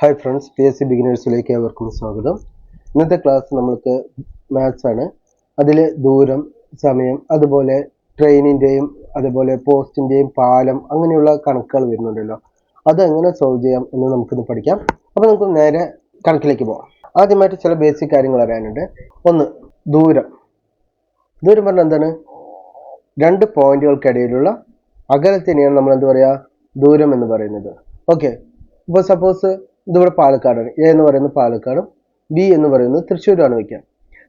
Hi friends, PSC ബിഗിനേഴ്സിലേക്ക് ഏവർക്കും സ്വാഗതം. ഇന്നത്തെ ക്ലാസ് നമ്മൾക്ക് മാത്സ് ആണ്. അതിൽ ദൂരം, സമയം, അതുപോലെ ട്രെയിനിൻ്റെയും അതുപോലെ പോസ്റ്റിൻ്റെയും പാലം അങ്ങനെയുള്ള കണക്കുകൾ വരുന്നുണ്ടല്ലോ. അതെങ്ങനെ സോൾവ് ചെയ്യാം എന്ന് നമുക്കിന്ന് പഠിക്കാം. അപ്പോൾ നമുക്ക് നേരെ കണക്കിലേക്ക് പോകാം. ആദ്യമായിട്ട് ചില ബേസിക് കാര്യങ്ങൾ അറിയാനുണ്ട്. ഒന്ന്, ദൂരം. ദൂരം പറഞ്ഞാൽ എന്താണ്? രണ്ട് പോയിന്റുകൾക്കിടയിലുള്ള അകലത്തിനെയാണ് നമ്മൾ എന്ത് പറയുക? ദൂരം എന്ന് പറയുന്നത്. ഓക്കെ, ഇപ്പോൾ സപ്പോസ് ഇതിവിടെ പാലക്കാടാണ്. എ എന്ന് പറയുന്നത് പാലക്കാടും ബി എന്ന് പറയുന്നത് തൃശ്ശൂരാണ് വയ്ക്കുക.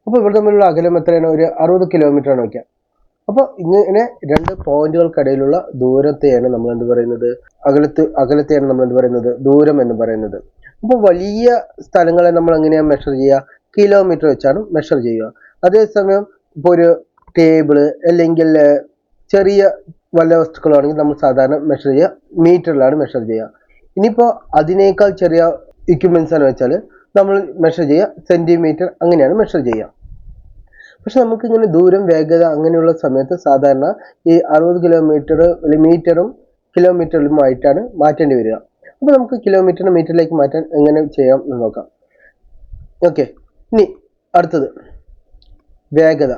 അപ്പോൾ ഇവിടെ തമ്മിലുള്ള അകലം എത്രയാണ്? ഒരു 60 കിലോമീറ്റർ ആണ് വയ്ക്കുക. അപ്പോൾ ഇങ്ങനെ രണ്ട് പോയിന്റുകൾക്കിടയിലുള്ള ദൂരത്തെയാണ് നമ്മൾ എന്ത് പറയുന്നത്? അകലത്തെയാണ് നമ്മൾ എന്ത് പറയുന്നത്? ദൂരം എന്ന് പറയുന്നത്. അപ്പോൾ വലിയ സ്ഥലങ്ങളെ നമ്മൾ എങ്ങനെയാണ് മെഷർ ചെയ്യുക? കിലോമീറ്റർ വെച്ചാണ് മെഷർ ചെയ്യുക. അതേസമയം ഇപ്പോൾ ഒരു ടേബിള് അല്ലെങ്കിൽ ചെറിയ വല്ല വസ്തുക്കളാണെങ്കിൽ നമ്മൾ സാധാരണ മെഷർ ചെയ്യുക മീറ്ററിലാണ് മെഷർ ചെയ്യുക. ഇനിയിപ്പോൾ അതിനേക്കാൾ ചെറിയ ഇക്വിപ്മെൻറ്റ്സ് ആണ് വെച്ചാൽ നമ്മൾ മെഷർ ചെയ്യുക സെൻറ്റിമീറ്റർ, അങ്ങനെയാണ് മെഷർ ചെയ്യുക. പക്ഷെ നമുക്കിങ്ങനെ ദൂരം, വേഗത അങ്ങനെയുള്ള സമയത്ത് സാധാരണ ഈ 60 കിലോമീറ്റർ മീറ്ററും കിലോമീറ്ററിലുമായിട്ടാണ് മാറ്റേണ്ടി വരിക. അപ്പോൾ നമുക്ക് കിലോമീറ്ററിന് മീറ്ററിലേക്ക് മാറ്റാൻ എങ്ങനെ ചെയ്യാം എന്ന് നോക്കാം. ഓക്കെ, ഇനി അടുത്തത് വേഗത.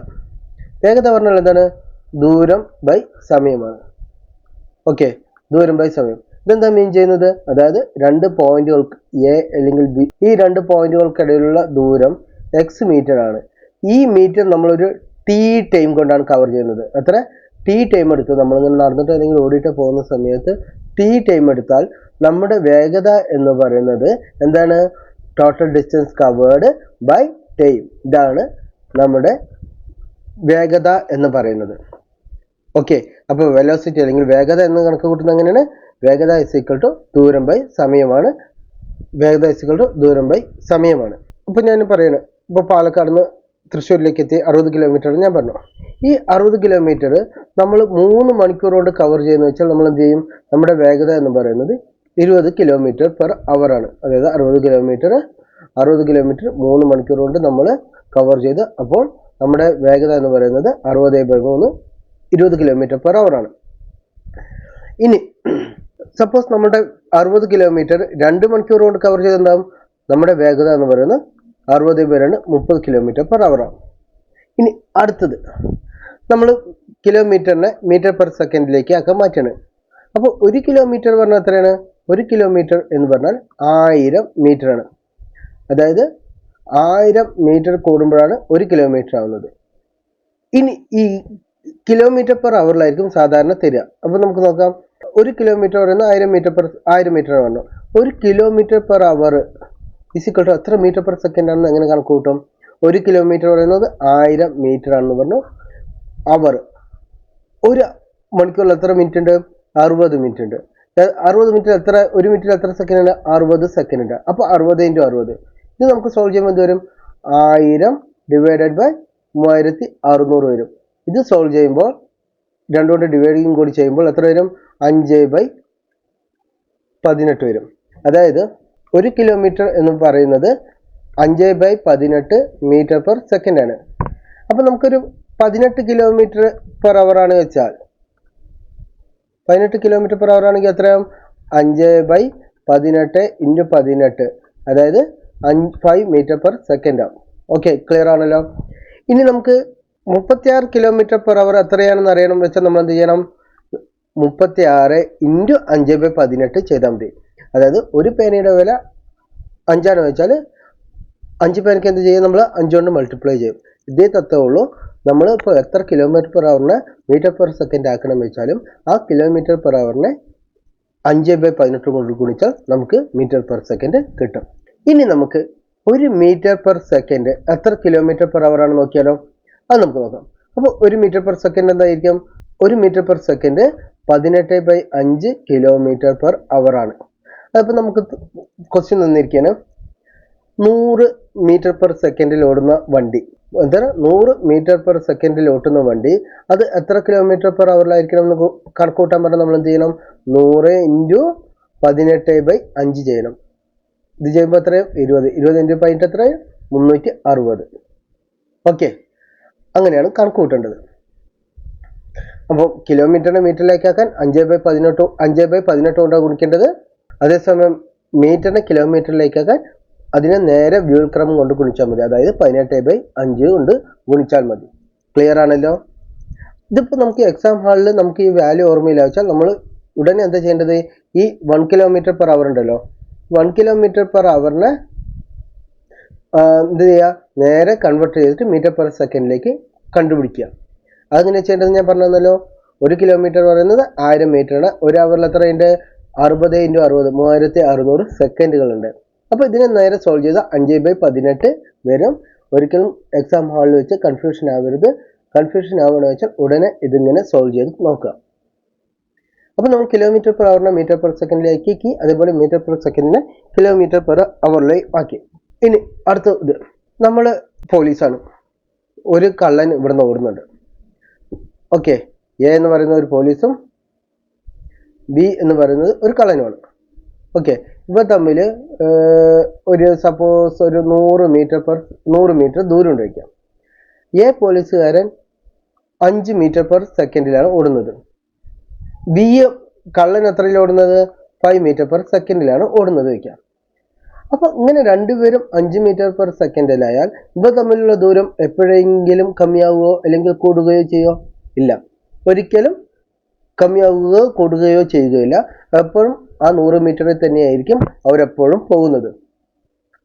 വേഗത പറഞ്ഞാൽ എന്താണ്? ദൂരം ബൈ സമയമാണ്. ഓക്കെ, ദൂരം ബൈ സമയം. ഇതെന്താ മീൻ ചെയ്യുന്നത്? അതായത് രണ്ട് പോയിന്റുകൾക്ക് എ അല്ലെങ്കിൽ ബി, ഈ രണ്ട് പോയിന്റുകൾക്കിടയിലുള്ള ദൂരം എക്സ് മീറ്റർ ആണ്. ഈ മീറ്റർ നമ്മളൊരു ടി ടൈം കൊണ്ടാണ് കവർ ചെയ്യുന്നത്. എത്ര ടി ടൈം എടുത്ത് നമ്മളിങ്ങനെ നടന്നിട്ട് അല്ലെങ്കിൽ ഓടിയിട്ട് പോകുന്ന സമയത്ത് ടി ടൈം എടുത്താൽ നമ്മുടെ വേഗത എന്ന് പറയുന്നത് എന്താണ്? Total distance covered by time. ഇതാണ് നമ്മുടെ വേഗത എന്ന് പറയുന്നത്. ഓക്കെ, അപ്പോൾ വെലോസിറ്റി അല്ലെങ്കിൽ വേഗത എന്ന് കണക്ക് കൂട്ടുന്നത് എങ്ങനെയാണ്? വേഗത ഇസ് ഈക്വൽ ടു ദൂരം ബൈ സമയമാണ്. വേഗത ഇസ് ഈക്വൽ ടു ദൂരം ബൈ സമയമാണ്. ഇപ്പോൾ ഞാൻ പറയുന്നത്, ഇപ്പോൾ പാലക്കാട് നിന്ന് തൃശ്ശൂരിലേക്ക് എത്തി 60 കിലോമീറ്റർ ഞാൻ പറഞ്ഞു. ഈ 60 കിലോമീറ്റർ നമ്മൾ 3 മണിക്കൂർ കൊണ്ട് കവർ ചെയ്യുന്ന വെച്ചാൽ നമ്മൾ എന്ത് ചെയ്യും? നമ്മുടെ വേഗത എന്ന് പറയുന്നത് 20 കിലോമീറ്റർ പെർ അവർ ആണ്. അതായത് 60 കിലോമീറ്റർ 3 മണിക്കൂർ കൊണ്ട് നമ്മൾ കവർ ചെയ്ത്, അപ്പോൾ നമ്മുടെ വേഗത എന്ന് പറയുന്നത് 60/3 20 കിലോമീറ്റർ പെർ അവർ ആണ്. ഇനി സപ്പോസ് നമ്മുടെ 60 കിലോമീറ്റർ 2 മണിക്കൂർ കൊണ്ട് കവർ ചെയ്തെന്താവും? നമ്മുടെ വേഗത എന്ന് പറയുന്നത് 60/2 30 കിലോമീറ്റർ പെർ അവർ ആണ്. ഇനി അടുത്തത് നമ്മൾ കിലോമീറ്ററിനെ മീറ്റർ പെർ സെക്കൻഡിലേക്ക് ആക്കാൻ മാറ്റണം. അപ്പോൾ 1 കിലോമീറ്റർ പറഞ്ഞാൽ എത്രയാണ്? 1 കിലോമീറ്റർ എന്ന് പറഞ്ഞാൽ 1000 മീറ്റർ ആണ്. അതായത് 1000 മീറ്റർ കൂടുമ്പോഴാണ് 1 കിലോമീറ്റർ ആവുന്നത്. ഇനി ഈ കിലോമീറ്റർ പെർ അവറിലായിരിക്കും സാധാരണ തരിക. അപ്പോൾ നമുക്ക് നോക്കാം. 1 കിലോമീറ്റർ പറയുന്നത് 1000 മീറ്റർ പറഞ്ഞു. 1 kilometre per hour is equal to എത്ര മീറ്റർ പെർ സെക്കൻഡ് ആണെന്ന് എങ്ങനെ കണക്ക് കൂട്ടും? 1 കിലോമീറ്റർ പറയുന്നത് 1000 മീറ്റർ ആണെന്ന് പറഞ്ഞു. അവർ ഒരു മണിക്കൂറിൽ എത്ര മിനിറ്റ് ഉണ്ട്? 60 മിനിറ്റ് ഉണ്ട്. 60 മിനിറ്റ് എത്ര? 1 മിനിറ്റിൽ എത്ര സെക്കൻഡ് ഉണ്ട്? 60 സെക്കൻഡ് ഉണ്ട്. അപ്പോൾ 60 × 60. ഇത് നമുക്ക് സോൾവ് ചെയ്യുമ്പോൾ എന്ത് വരും? 1000 ഡിവൈഡഡ് ബൈ 3600 വരും. ഇത് സോൾവ് ചെയ്യുമ്പോൾ രണ്ടുകൊണ്ട് ഡിവൈഡിങ് കൂടി ചെയ്യുമ്പോൾ എത്ര വരും? 5/18 വരും. അതായത് 1 കിലോമീറ്റർ എന്ന് പറയുന്നത് 5/18 മീറ്റർ പെർ സെക്കൻഡ് ആണ്. അപ്പോൾ നമുക്കൊരു 18 കിലോമീറ്റർ പെർ അവർ ആണ് വെച്ചാൽ 18 കിലോമീറ്റർ പെർ അവർ ആണെങ്കിൽ എത്രയാവും? 5/18 × 18, അതായത് 5 മീറ്റർ പെർ സെക്കൻഡ് ആവും. ഓക്കെ, ക്ലിയർ ആണല്ലോ. ഇനി നമുക്ക് 36 കിലോമീറ്റർ പെർ അവർ എത്രയാണെന്ന് അറിയണം വെച്ചാൽ നമ്മൾ എന്ത് ചെയ്യണം? 36 × 5/18 ചെയ്താൽ മതി. അതായത് ഒരു പേനയുടെ വില 5 ആണ് വെച്ചാൽ 5 പേനയ്ക്ക് എന്ത് ചെയ്യും? നമ്മൾ 5 കൊണ്ട് മൾട്ടിപ്ലൈ ചെയ്യും. ഇതേ തത്വമേ ഉള്ളൂ. നമ്മൾ ഇപ്പോൾ എത്ര കിലോമീറ്റർ പെർ അവറിനെ മീറ്റർ പെർ സെക്കൻഡ് ആക്കണം വെച്ചാലും ആ കിലോമീറ്റർ പെർ അവറിനെ 5/18 കൊണ്ട് ഗുണിച്ചാൽ നമുക്ക് മീറ്റർ പെർ സെക്കൻഡ് കിട്ടും. ഇനി നമുക്ക് 1 മീറ്റർ പെർ സെക്കൻഡ് എത്ര കിലോമീറ്റർ പെർ അവർ ആണ് നോക്കിയാലോ? അത് നമുക്ക് നോക്കാം. അപ്പോൾ 1 മീറ്റർ പെർ സെക്കൻഡ് എന്തായിരിക്കും? 1 metre per second 18/5 kilometre per hour ആണ്. അപ്പോൾ നമുക്ക് ക്വസ്റ്റ്യൻ തന്നിരിക്കുകയാണ്, 100 മീറ്റർ പെർ സെക്കൻഡിൽ ഓടുന്ന വണ്ടി, എന്താണ് 100 മീറ്റർ പെർ സെക്കൻഡിൽ ഓട്ടുന്ന വണ്ടി അത് എത്ര കിലോമീറ്റർ പെർ അവറിലായിരിക്കണം എന്ന് കണക്കൂട്ടാൻ പറഞ്ഞാൽ നമ്മൾ എന്ത് ചെയ്യണം? 100 × 18/5 ചെയ്യണം. ഇത് ചെയ്യുമ്പോൾ എത്രയും 20 × 18 എത്രയും 360. ഓക്കെ, അങ്ങനെയാണ് കണക്ക് കൂട്ടേണ്ടത്. അപ്പോൾ കിലോമീറ്ററിനെ മീറ്ററിലേക്കാക്കാൻ 5/18 കൊണ്ടാണ് ഗുണിക്കേണ്ടത്. അതേസമയം മീറ്ററിനെ കിലോമീറ്ററിലേക്കൊക്കെ അതിനെ നേരെ വ്യൂൽക്രമം കൊണ്ട് ഗുണിച്ചാൽ മതി. അതായത് 18/5 കൊണ്ട് ഗുണിച്ചാൽ മതി. ക്ലിയർ ആണല്ലോ? ഇതിപ്പോൾ നമുക്ക് എക്സാം ഹാളിൽ നമുക്ക് ഈ വാല്യൂ ഓർമ്മയില്ല വെച്ചാൽ നമ്മൾ ഉടനെ എന്താ ചെയ്യേണ്ടത്, ഈ 1 km/h ഉണ്ടല്ലോ, 1 km/hനെ എന്ത് ചെയ്യുക, നേരെ കൺവേർട്ട് ചെയ്തിട്ട് മീറ്റർ/സെക്കൻഡിലേക്ക് കണ്ടുപിടിക്കുക. അതെങ്ങനെ ചെയ്യേണ്ടത് ഞാൻ പറഞ്ഞു തന്നല്ലോ. 1 കിലോമീറ്റർ പറയുന്നത് 1000 മീറ്ററാണ്. ഒരു അവറിൽ എത്ര ഉണ്ട്? 60 × 60 3600 സെക്കൻഡുകളുണ്ട്. അപ്പോൾ ഇതിനെ നേരെ സോൾവ് ചെയ്താൽ 5/18 വരും. ഒരിക്കലും എക്സാം ഹാളിൽ വെച്ച് കൺഫ്യൂഷൻ ആവരുത്. കൺഫ്യൂഷൻ ആവുകയെന്ന് വെച്ചാൽ ഉടനെ ഇതിങ്ങനെ സോൾവ് ചെയ്ത് നോക്കുക. അപ്പോൾ നമ്മൾ km/hനെ മീറ്റർ/സെക്കൻഡിലേക്ക്, അതേപോലെ മീറ്റർ/സെക്കൻഡിനെ km/hലേക്ക് ആക്കി. ഇനി അടുത്ത ഇത്, നമ്മൾ പോലീസാണ്. ഒരു കള്ളൻ ഇവിടുന്ന് ഓടുന്നുണ്ട്. ഓക്കെ, എ എന്ന് പറയുന്ന ഒരു പോലീസും ബി എന്ന് പറയുന്നത് ഒരു കള്ളനുമാണ്. ഓക്കെ, ഇവ തമ്മിൽ ഒരു സപ്പോസ് ഒരു 100 മീറ്റർ ദൂരം ഉണ്ട് വയ്ക്കാം. എ പോലീസുകാരൻ 5 മീറ്റർ/സെക്കൻഡിലാണ് ഓടുന്നത്. ബി കള്ളൻ എത്രയിൽ ഓടുന്നത്? 5 മീറ്റർ/സെക്കൻഡിലാണ് ഓടുന്നത് വയ്ക്കാം. അപ്പോൾ ഇങ്ങനെ രണ്ടുപേരും 5 മീറ്റർ/സെക്കൻഡിലായാൽ ഇവ തമ്മിലുള്ള ദൂരം എപ്പോഴെങ്കിലും കമ്മിയാവുകയോ അല്ലെങ്കിൽ കൂടുകയോ ചെയ്യോ? ഇല്ല, ഒരിക്കലും കമ്മിയാവുകയോ കൂടുകയോ ചെയ്യുകയില്ല. എപ്പോഴും ആ 100 മീറ്ററിൽ തന്നെയായിരിക്കും അവരെപ്പോഴും പോകുന്നത്.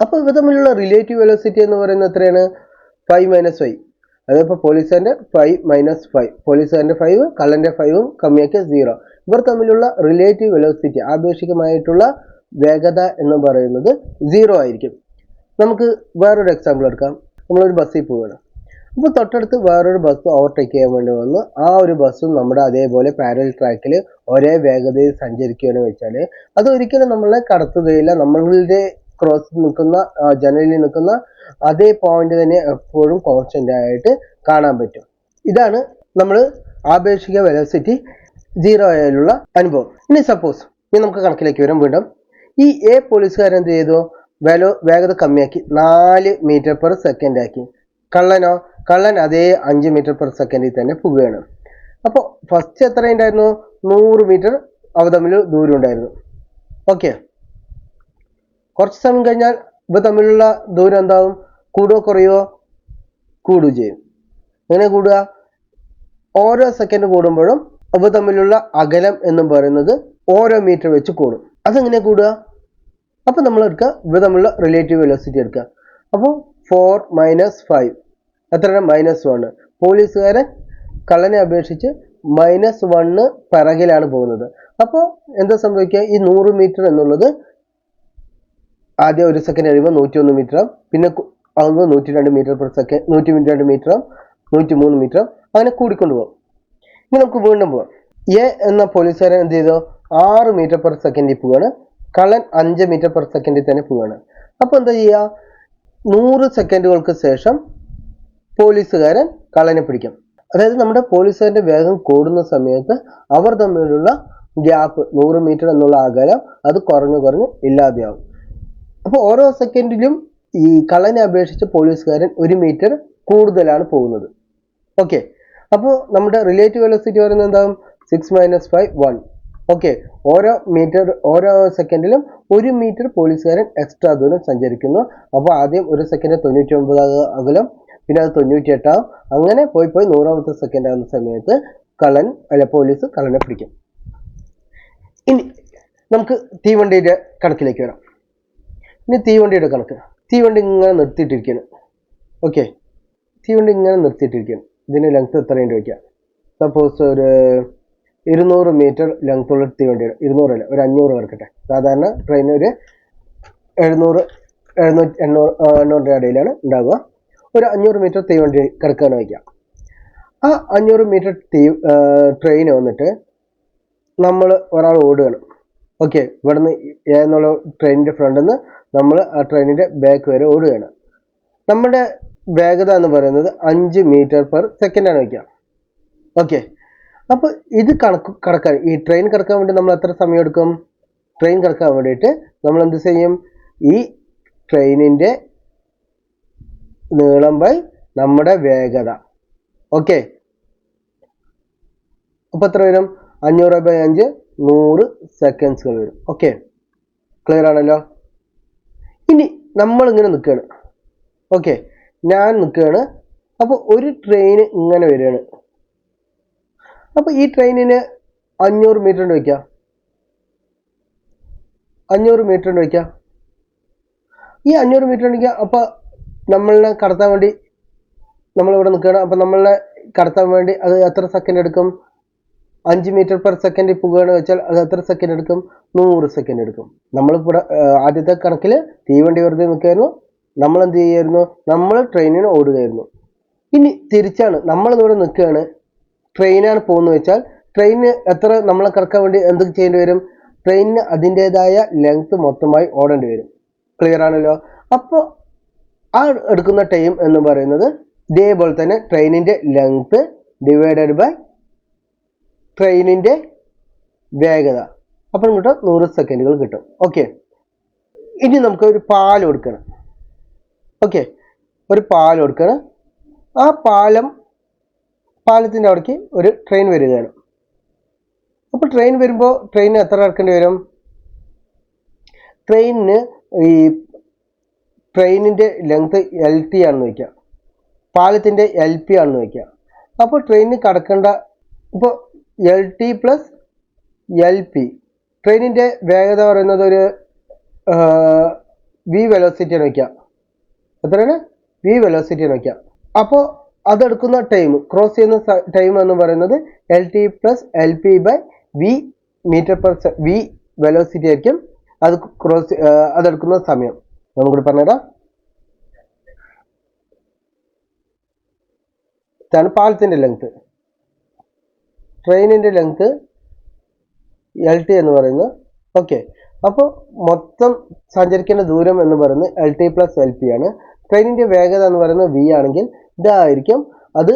അപ്പോൾ ഇവ തമ്മിലുള്ള റിലേറ്റീവ് വെലോസിറ്റി എന്ന് പറയുന്നത് എത്രയാണ്? 5 - 5. അതിപ്പോൾ പോലീസുകാരൻ്റെ 5 - 5, പോലീസുകാരൻ്റെ 5, കള്ളൻ്റെ 5 കമ്മിയാക്കിയ 0. ഇവർ തമ്മിലുള്ള റിലേറ്റീവ് വെലോസിറ്റി, ആപേക്ഷികമായിട്ടുള്ള വേഗത എന്ന് പറയുന്നത് 0 ആയിരിക്കും. നമുക്ക് വേറൊരു എക്സാമ്പിൾ എടുക്കാം. നമ്മളൊരു ബസ്സിൽ പോവുകയാണ്. അപ്പോൾ തൊട്ടടുത്ത് വേറൊരു ബസ് ഓവർടേക്ക് ചെയ്യാൻ വേണ്ടി വന്നു. ആ ഒരു ബസ്സും നമ്മുടെ അതേപോലെ പാരലൽ ട്രാക്കിൽ ഒരേ വേഗതയിൽ സഞ്ചരിക്കുകയെന്ന് വെച്ചാൽ അതൊരിക്കലും നമ്മളെ കടത്തുകയില്ല. നമ്മളുടെ ക്രോസിൽ നിൽക്കുന്ന ജനലിൽ നിൽക്കുന്ന അതേ പോയിന്റ് തന്നെ എപ്പോഴും കോൺസ്റ്റന്റ് ആയിട്ട് കാണാൻ പറ്റും. ഇതാണ് നമ്മൾ ആപേക്ഷിക വെലോസിറ്റി 0 ആയാലുള്ള അനുഭവം. ഇനി സപ്പോസ് നമുക്ക് കണക്കിലേക്ക് വരാം. വീണ്ടും ഈ എ പോലീസുകാരൻ എന്ത് ചെയ്തു? വേഗത കമ്മിയാക്കി 4 മീറ്റർ/സെക്കൻഡ് ആക്കി. കള്ളനോ? കള്ളൻ അതേ 5 മീറ്റർ/സെക്കൻഡിൽ തന്നെ പോവുകയാണ്. അപ്പോൾ ഫസ്റ്റ് എത്ര ഉണ്ടായിരുന്നു? 100 മീറ്റർ അവ തമ്മിൽ ദൂരം ഉണ്ടായിരുന്നു. ഓക്കെ, കുറച്ച് സമയം കഴിഞ്ഞാൽ ഇവ തമ്മിലുള്ള ദൂരം എന്താവും? കൂടുകയോ കുറയോ? കൂടുകയും ചെയ്യും. എങ്ങനെ കൂടുക? ഓരോ സെക്കൻഡ് കൂടുമ്പോഴും അവ തമ്മിലുള്ള അകലം എന്നും പറയുന്നത് ഓരോ മീറ്റർ വെച്ച് കൂടും. അതെങ്ങനെ കൂടുക? അപ്പോൾ നമ്മൾ എടുക്കുക, ഇവ തമ്മിലുള്ള റിലേറ്റീവ് വെലോസിറ്റി എടുക്കുക. അപ്പോൾ 4 - 5 എത്രയാണ്? -1. പോലീസുകാരൻ കള്ളനെ അപേക്ഷിച്ച് -1 പിറകിലാണ് പോകുന്നത്. അപ്പോൾ എന്താ സംഭവിക്കുക? ഈ 100 മീറ്റർ എന്നുള്ളത് ആദ്യം ഒരു സെക്കൻഡ് കഴിയുമ്പോൾ 101 മീറ്റർ, പിന്നെ ആകുമ്പോൾ 102 മീറ്റർ/സെക്കൻഡ്, 102 മീറ്റർ, 103 മീറ്റർ, അങ്ങനെ കൂടിക്കൊണ്ടുപോകും. ഇനി നമുക്ക് വീണ്ടും പോകാം. എ എന്ന പോലീസുകാരൻ എന്ത് ചെയ്തു? 6 മീറ്റർ/സെക്കൻഡിൽ പോവുകയാണ്. കള്ളൻ 5 മീറ്റർ/സെക്കൻഡിൽ തന്നെ പോവുകയാണ്. അപ്പോൾ എന്താ ചെയ്യുക? 100 സെക്കൻഡുകൾക്ക് ശേഷം പോലീസുകാരൻ കള്ളനെ പിടിക്കും. അതായത് നമ്മുടെ പോലീസുകാരൻ്റെ വേഗം കൂടുന്ന സമയത്ത് അവർ തമ്മിലുള്ള ഗ്യാപ്പ്, 100 മീറ്റർ എന്നുള്ള അകലം, അത് കുറഞ്ഞ് ഇല്ലാതെയാവും. അപ്പോൾ ഓരോ സെക്കൻഡിലും ഈ കള്ളനെ അപേക്ഷിച്ച് പോലീസുകാരൻ 1 മീറ്റർ കൂടുതലാണ് പോകുന്നത്. ഓക്കെ, അപ്പോൾ നമ്മുടെ റിലേറ്റീവ് വെലോസിറ്റി പറയുന്നത് എന്താകും? 6 - 5 1. ഓക്കെ, ഓരോ സെക്കൻഡിലും 1 മീറ്റർ പോലീസുകാരൻ എക്സ്ട്രാ ദൂരം സഞ്ചരിക്കുന്നു. അപ്പോൾ ആദ്യം ഒരു സെക്കൻഡ് 99 അകലം, പിന്നെ അത് 98 ആവും. അങ്ങനെ പോയി 100ാമത്തെ സെക്കൻഡ് ആകുന്ന സമയത്ത് പോലീസ് കള്ളനെ പിടിക്കും. ഇനി നമുക്ക് തീവണ്ടിയുടെ കണക്കിലേക്ക് വരാം. ഇനി തീവണ്ടിയുടെ കണക്ക്. തീവണ്ടി ഇങ്ങനെ നിർത്തിയിട്ടിരിക്കുകയാണ്. ഓക്കെ, തീവണ്ടി ഇങ്ങനെ നിർത്തിയിട്ടിരിക്കുകയാണ്. ഇതിന് ലെങ്ത് എത്രയുണ്ട് വയ്ക്കാം. സപ്പോസ് ഒരു 200 മീറ്റർ ലെങ്ത്തുള്ള തീവണ്ടിയാണ്. 200 അല്ല, ഒരു 500 കിടക്കട്ടെ. സാധാരണ ട്രെയിൻ ഒരു 700 800 ഇടയിലാണ് ഉണ്ടാവുക. ഒരു 500 മീറ്റർ തീവണ്ടി കിടക്കുകയാണ് വയ്ക്കാം. ആ 500 മീറ്റർ ട്രെയിൻ വന്നിട്ട് നമ്മൾ ഒരാൾ ഓടുകയാണ്. ഓക്കെ, ഇവിടുന്ന് എന്നുള്ള ട്രെയിനിൻ്റെ ഫ്രണ്ടിൽ നിന്ന് നമ്മൾ ആ ട്രെയിനിൻ്റെ ബാക്ക് വരെ ഓടുകയാണ്. നമ്മുടെ വേഗത എന്ന് പറയുന്നത് 5 മീറ്റർ/സെക്കൻഡ് ആണ് വയ്ക്കുക. ഓക്കെ, അപ്പോൾ ഇത് കടക്കാൻ, ഈ ട്രെയിൻ കിടക്കാൻ വേണ്ടി നമ്മൾ എത്ര സമയം എടുക്കും? ട്രെയിൻ കിടക്കാൻ വേണ്ടിയിട്ട് നമ്മൾ എന്ത് ചെയ്യും? ഈ ട്രെയിനിൻ്റെ നീളം ബൈ നമ്മുടെ വേഗത. ഓക്കെ, അപ്പോൾ എത്ര വരും? 500/5 100 സെക്കൻഡ്സുകൾ വരും. ഓക്കെ, ക്ലിയർ ആണല്ലോ. ഇനി നമ്മളിങ്ങനെ നിൽക്കുകയാണ്. ഓക്കെ, ഞാൻ നിൽക്കുകയാണ്. അപ്പോൾ ഒരു ട്രെയിൻ ഇങ്ങനെ വരികയാണ്. അപ്പോൾ ഈ ട്രെയിനിന് 500 മീറ്റർ ഉണ്ട് വയ്ക്കാം. 500 മീറ്റർ ഉണ്ട് വയ്ക്കാം. ഈ 500 മീറ്റർ ഉണ്ടെങ്കിൽ അപ്പോൾ നമ്മളെ കടത്താൻ വേണ്ടി നമ്മളിവിടെ നിൽക്കുകയാണ്. അപ്പോൾ നമ്മളെ കടത്താൻ വേണ്ടി അത് എത്ര സെക്കൻഡ് എടുക്കും? 5 മീറ്റർ പെർ സെക്കൻഡ് പോകുകയാണ് വെച്ചാൽ അത് എത്ര സെക്കൻഡ് എടുക്കും? 100 സെക്കൻഡ് എടുക്കും. നമ്മളിവിടെ ആദ്യത്തെ കണക്കിൽ തീവണ്ടി വെറുതെ നിൽക്കുകയായിരുന്നു. നമ്മൾ എന്ത് ചെയ്യായിരുന്നു? നമ്മൾ ട്രെയിനിന് ഓടുകയായിരുന്നു. ഇനി തിരിച്ചാണ്, നമ്മളിവിടെ നിൽക്കുകയാണ്, ട്രെയിനാണ് പോകുന്നത് വെച്ചാൽ ട്രെയിനിന് എത്ര നമ്മളെ കറക്കാൻ വേണ്ടി എന്ത് ചെയ്യേണ്ടി വരും? ട്രെയിനിന് അതിൻ്റെതായ ലെങ്ത് മൊത്തമായി ഓടേണ്ടി വരും. ക്ലിയർ ആണല്ലോ. അപ്പോൾ ആ എടുക്കുന്ന ടൈം എന്ന് പറയുന്നത് ഇതേപോലെ തന്നെ ട്രെയിനിൻ്റെ ലെങ്ത് ഡിവൈഡഡ് ബൈ ട്രെയിനിൻ്റെ വേഗത. അപ്പം ഇങ്ങോട്ട് 100 സെക്കൻഡുകൾ കിട്ടും. ഓക്കെ, ഇനി നമുക്ക് ഒരു പാലം കൊടുക്കണം. ഓക്കെ, ഒരു പാലം കൊടുക്കണം. ആ പാലത്തിൻ്റെ അവിടേക്ക് ഒരു ട്രെയിൻ വരികയാണ്. അപ്പോൾ ട്രെയിൻ വരുമ്പോൾ ട്രെയിനിന് എത്ര ഇറക്കേണ്ടി വരും? ട്രെയിനിന് ഈ ട്രെയിനിൻ്റെ ലെങ്ത് LT ആണെന്ന് വയ്ക്കുക, പാലത്തിൻ്റെ LP ആണെന്ന് വയ്ക്കുക. അപ്പോൾ ട്രെയിനിന് കടക്കേണ്ട ഇപ്പോൾ LT പ്ലസ് LP, ട്രെയിനിൻ്റെ വേഗത പറയുന്നത് ഒരു V വെലോസിറ്റി ആണ് വയ്ക്കുക. എത്രയാണ്? V വെലോസിറ്റി ആണ് വയ്ക്കുക. അപ്പോൾ അതെടുക്കുന്ന ടൈം, ക്രോസ് ചെയ്യുന്ന ടൈം എന്ന് പറയുന്നത് LT plus LP by V metre per V velocity ആയിരിക്കും അതെടുക്കുന്ന സമയം. നമുക്കിവിടെ പറഞ്ഞുതരാം. ഇതാണ് പാലത്തിൻ്റെ ലെങ്ത്. ട്രെയിനിൻ്റെ ലെങ്ത് LT എന്ന് പറയുന്നത്. ഓക്കെ, അപ്പോൾ മൊത്തം സഞ്ചരിക്കേണ്ട ദൂരം എന്ന് പറയുന്നത് LT പ്ലസ് LP ആണ്. ട്രെയിനിൻ്റെ വേഗത എന്ന് പറയുന്നത് V ആണെങ്കിൽ ഇതായിരിക്കും അത്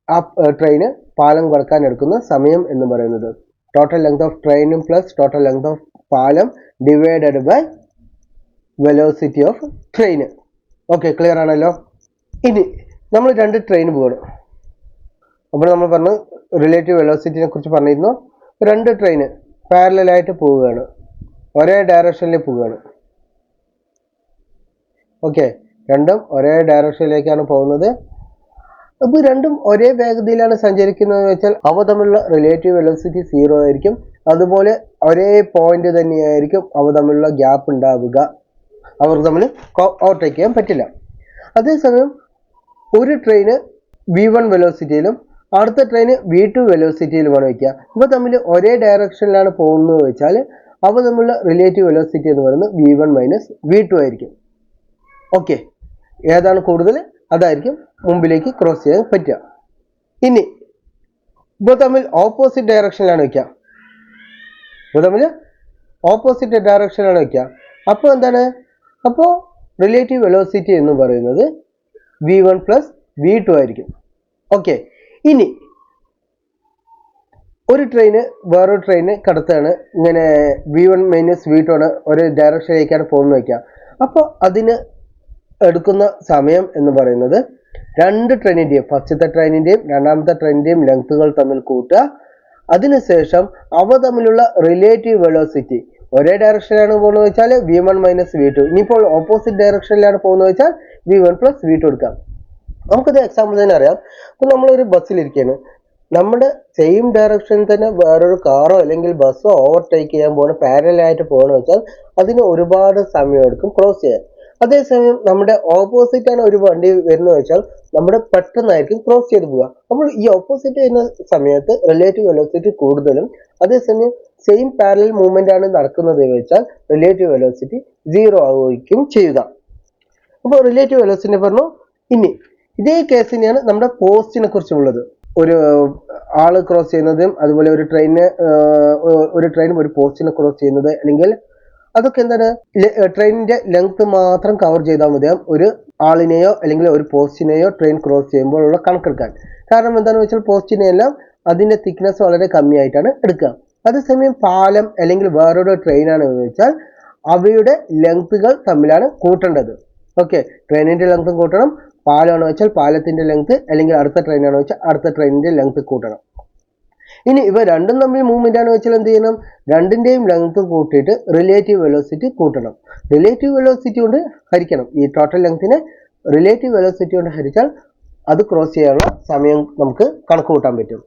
ആ ട്രെയിന് പാലം കടക്കാൻ എടുക്കുന്ന സമയം എന്ന് പറയുന്നത്. ടോട്ടൽ ലെങ്ത് ഓഫ് ട്രെയിനും പ്ലസ് ടോട്ടൽ ലെങ്ത് ഓഫ് പാലം ഡിവൈഡഡ് ബൈ വെലോസിറ്റി ഓഫ് ട്രെയിന്. ഓക്കെ, ക്ലിയർ ആണല്ലോ. ഇനി നമ്മൾ 2 ട്രെയിൻ പോകണം. അപ്പോൾ നമ്മൾ പറഞ്ഞു റിലേറ്റീവ് വെലോസിറ്റിനെ കുറിച്ച് പറഞ്ഞിരുന്നു. 2 ട്രെയിന് പാരലായിട്ട് പോവുകയാണ്, ഒരേ ഡയറക്ഷനിൽ പോവുകയാണ്. ഓക്കെ, രണ്ടും ഒരേ ഡയറക്ഷനിലേക്കാണ് പോകുന്നത്. അപ്പോൾ രണ്ടും ഒരേ വേഗതയിലാണ് സഞ്ചരിക്കുന്നത് വെച്ചാൽ അവ തമ്മിലുള്ള റിലേറ്റീവ് വെലോസിറ്റി 0 ആയിരിക്കും. അതുപോലെ ഒരേ പോയിന്റ് തന്നെയായിരിക്കും അവ തമ്മിലുള്ള ഗ്യാപ്പ് ഉണ്ടാവുക. അവർ തമ്മിൽ ഓവർടേക്ക് ചെയ്യാൻ പറ്റില്ല. അതേസമയം ഒരു ട്രെയിന് V1 വെലോസിറ്റിയിലും അടുത്ത ട്രെയിന് V2 വെലോസിറ്റിയിലുമാണ് വയ്ക്കുക. ഇവ തമ്മിൽ ഒരേ ഡയറക്ഷനിലാണ് പോകുന്നത് വെച്ചാൽ അവ തമ്മിലുള്ള റിലേറ്റീവ് വെലോസിറ്റി എന്ന് പറയുന്നത് V1 മൈനസ് V2 ആയിരിക്കും. ഓക്കെ, ഏതാണ് കൂടുതൽ അതായിരിക്കും മുമ്പിലേക്ക് ക്രോസ് ചെയ്യാൻ പറ്റുക. ഇനി ഇവ തമ്മിൽ ഓപ്പോസിറ്റ് ഡയറക്ഷനിലാണ് വയ്ക്കുക. ഇവ തമ്മിൽ ഓപ്പോസിറ്റ് ഡയറക്ഷനിലാണ് വയ്ക്കുക. അപ്പോൾ എന്താണ്? അപ്പോൾ റിലേറ്റീവ് വെലോസിറ്റി എന്ന് പറയുന്നത് V1 പ്ലസ് V2 ആയിരിക്കും. ഓക്കെ, ഇനി ഒരു ട്രെയിന് വേറൊരു ട്രെയിന് കടത്താണ്, ഇങ്ങനെ V1 മൈനസ് V2 ആണ്, ഒരു ഡയറക്ഷനിലേക്കാണ് പോകുന്നത് വയ്ക്കുക. അപ്പോൾ അതിന് എടുക്കുന്ന സമയം എന്ന് പറയുന്നത് 2 ട്രെയിനിൻ്റെയും ഫസ്റ്റത്തെ ട്രെയിനിൻ്റെയും രണ്ടാമത്തെ ട്രെയിനിൻ്റെയും ലെങ്ത്തുകൾ തമ്മിൽ കൂട്ടുക. അതിനുശേഷം അവ തമ്മിലുള്ള റിലേറ്റീവ് വെലോസിറ്റി ഒരേ ഡയറക്ഷനിലാണ് പോകുന്നത് വെച്ചാൽ V1 മൈനസ് V2. ഇനിയിപ്പോൾ ഓപ്പോസിറ്റ് ഡയറക്ഷനിലാണ് പോകുന്നത് വെച്ചാൽ V1 പ്ലസ് V2 എടുക്കാം. നമുക്കത് എക്സാമ്പിൾ തന്നെ അറിയാം. അപ്പോൾ നമ്മളൊരു ബസ്സിലിരിക്കുകയാണ്, നമ്മുടെ സെയിം ഡയറക്ഷനിൽ തന്നെ വേറൊരു കാറോ അല്ലെങ്കിൽ ബസ്സോ ഓവർടേക്ക് ചെയ്യാൻ പോകണം, പാരലായിട്ട് പോകണം വെച്ചാൽ അതിന് ഒരുപാട് സമയം എടുക്കും ക്രോസ് ചെയ്യാൻ. അതേസമയം നമ്മുടെ ഓപ്പോസിറ്റ് ആണ് ഒരു വണ്ടി വരുന്നത് വെച്ചാൽ നമ്മുടെ പെട്ടെന്നായിരിക്കും ക്രോസ് ചെയ്ത് പോവുക. അപ്പോൾ ഈ ഓപ്പോസിറ്റ് വരുന്ന സമയത്ത് റിലേറ്റീവ് വെലോസിറ്റി കൂടുതലും, അതേസമയം സെയിം പാരലൽ മൂവ്മെന്റ് ആണ് നടക്കുന്നത് വെച്ചാൽ റിലേറ്റീവ് വെലോസിറ്റി 0 ആവുകയും ചെയ്യുക. അപ്പോൾ റിലേറ്റീവ് വെലോസിറ്റി പറഞ്ഞു. ഇനി ഇതേ കേസിനെയാണ് നമ്മുടെ പോസ്റ്റിനെ കുറിച്ചുള്ളത്. ഒരു ആള് ക്രോസ് ചെയ്യുന്നതും അതുപോലെ ഒരു ട്രെയിനും ഒരു പോസ്റ്റിനെ ക്രോസ് ചെയ്യുന്നത്, അല്ലെങ്കിൽ അതൊക്കെ എന്താണ്, ട്രെയിനിന്റെ ലെങ്ത് മാത്രം കവർ ചെയ്താൽ മതിയാകും ഒരു ആളിനെയോ അല്ലെങ്കിൽ ഒരു പോസ്റ്റിനെയോ ട്രെയിൻ ക്രോസ് ചെയ്യുമ്പോഴുള്ള കണക്കെടുക്കാൻ. കാരണം എന്താണെന്ന് വെച്ചാൽ പോസ്റ്റിനെയെല്ലാം അതിന്റെ തിക്നെസ് വളരെ കമ്മിയായിട്ടാണ് എടുക്കുക. അതേസമയം പാലം അല്ലെങ്കിൽ വേറൊരു ട്രെയിനാണെന്ന് വെച്ചാൽ അവയുടെ ലെങ്ത്തുകൾ തമ്മിലാണ് കൂട്ടേണ്ടത്. ഓക്കെ, ട്രെയിനിന്റെ ലെങ്ത്തും കൂട്ടണം, പാലമാണെന്ന് വെച്ചാൽ പാലത്തിന്റെ ലെങ്ത്, അല്ലെങ്കിൽ അടുത്ത ട്രെയിനാണെന്ന് വെച്ചാൽ അടുത്ത ട്രെയിനിന്റെ ലെങ്ത് കൂട്ടണം. ഇനി ഇവ രണ്ടും തമ്മിൽ മൂവ്മെന്റ് ആണ് വെച്ചാൽ എന്ത് ചെയ്യണം? രണ്ടിന്റെയും ലെങ്ത് കൂട്ടിയിട്ട് റിലേറ്റീവ് വെലോസിറ്റി കൂട്ടണം. റിലേറ്റീവ് വെലോസിറ്റി കൊണ്ട് ഹരിക്കണം. ഈ ടോട്ടൽ ലെങ്തിനെ റിലേറ്റീവ് വെലോസിറ്റി കൊണ്ട് ഹരിച്ചാൽ അത് ക്രോസ് ചെയ്യാനുള്ള സമയം നമുക്ക് കണക്ക് കൂട്ടാൻ പറ്റും.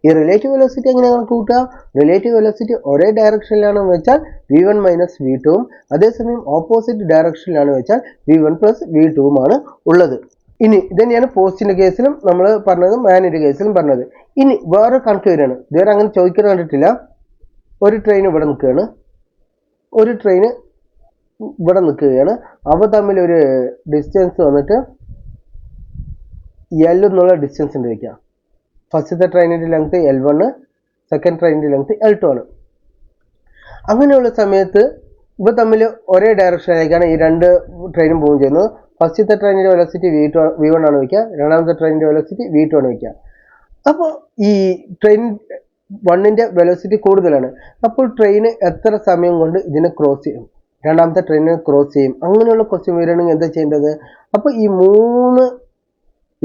ഈ റിലേറ്റീവ് വെലോസിറ്റി എങ്ങനെ കണക്ക് കൂട്ടുക? റിലേറ്റീവ് വെലോസിറ്റി ഒരേ ഡയറക്ഷനിലാണെന്ന് വെച്ചാൽ v1 മൈനസ് v2 അതേസമയം ഓപ്പോസിറ്റ് ഡയറക്ഷനിലാണ് വെച്ചാൽ v1 പ്ലസ് v2 ഉള്ളത്. ഇനി ഇതന്നെയാണ് പോസ്റ്റിന്റെ കേസിലും നമ്മൾ പറഞ്ഞത്, മാനിന്റെ കേസിലും പറഞ്ഞത്. ഇനി വേറെ കണക്ക് വരികയാണ്. ഇതുവരെ അങ്ങനെ ചോദിക്കുന്നത് കണ്ടിട്ടില്ല. ഒരു ട്രെയിൻ ഇവിടെ നിൽക്കുകയാണ്, ഒരു ട്രെയിൻ ഇവിടെ നിൽക്കുകയാണ്. അവ തമ്മിൽ ഒരു ഡിസ്റ്റൻസ് വന്നിട്ട് L എന്നുള്ള ഡിസ്റ്റൻസ് ഉണ്ട് വയ്ക്കുക. ഫസ്റ്റത്തെ ട്രെയിനിന്റെ ലെങ്ത് L1, സെക്കൻഡ് ട്രെയിനിന്റെ ലെങ്ത് L2 ആണ്. അങ്ങനെയുള്ള സമയത്ത് ഇവ തമ്മിൽ ഒരേ ഡയറക്ഷനിലേക്കാണ് ഈ രണ്ട് ട്രെയിനും മൂവ് ചെയ്യുന്നത്. ഫസ്റ്റത്തെ ട്രെയിനിന്റെ വെലോസിറ്റി v1 ആണ് വയ്ക്കുക, രണ്ടാമത്തെ ട്രെയിനിന്റെ വെലോസിറ്റി v2 ആണ് വയ്ക്കുക. അപ്പോൾ ഈ ട്രെയിൻ 1ന്റെ വെലോസിറ്റി കൂടുതലാണ്. അപ്പോൾ ട്രെയിൻ എത്ര സമയം കൊണ്ട് ഇതിനെ ക്രോസ് ചെയ്യും? രണ്ടാമത്തെ ട്രെയിനിനെ ക്രോസ് ചെയ്യും. അങ്ങനെയുള്ള ക്വസ്റ്റ്യൻ വരികയാണെങ്കിൽ എന്താ ചെയ്യേണ്ടത്? അപ്പോൾ ഈ 3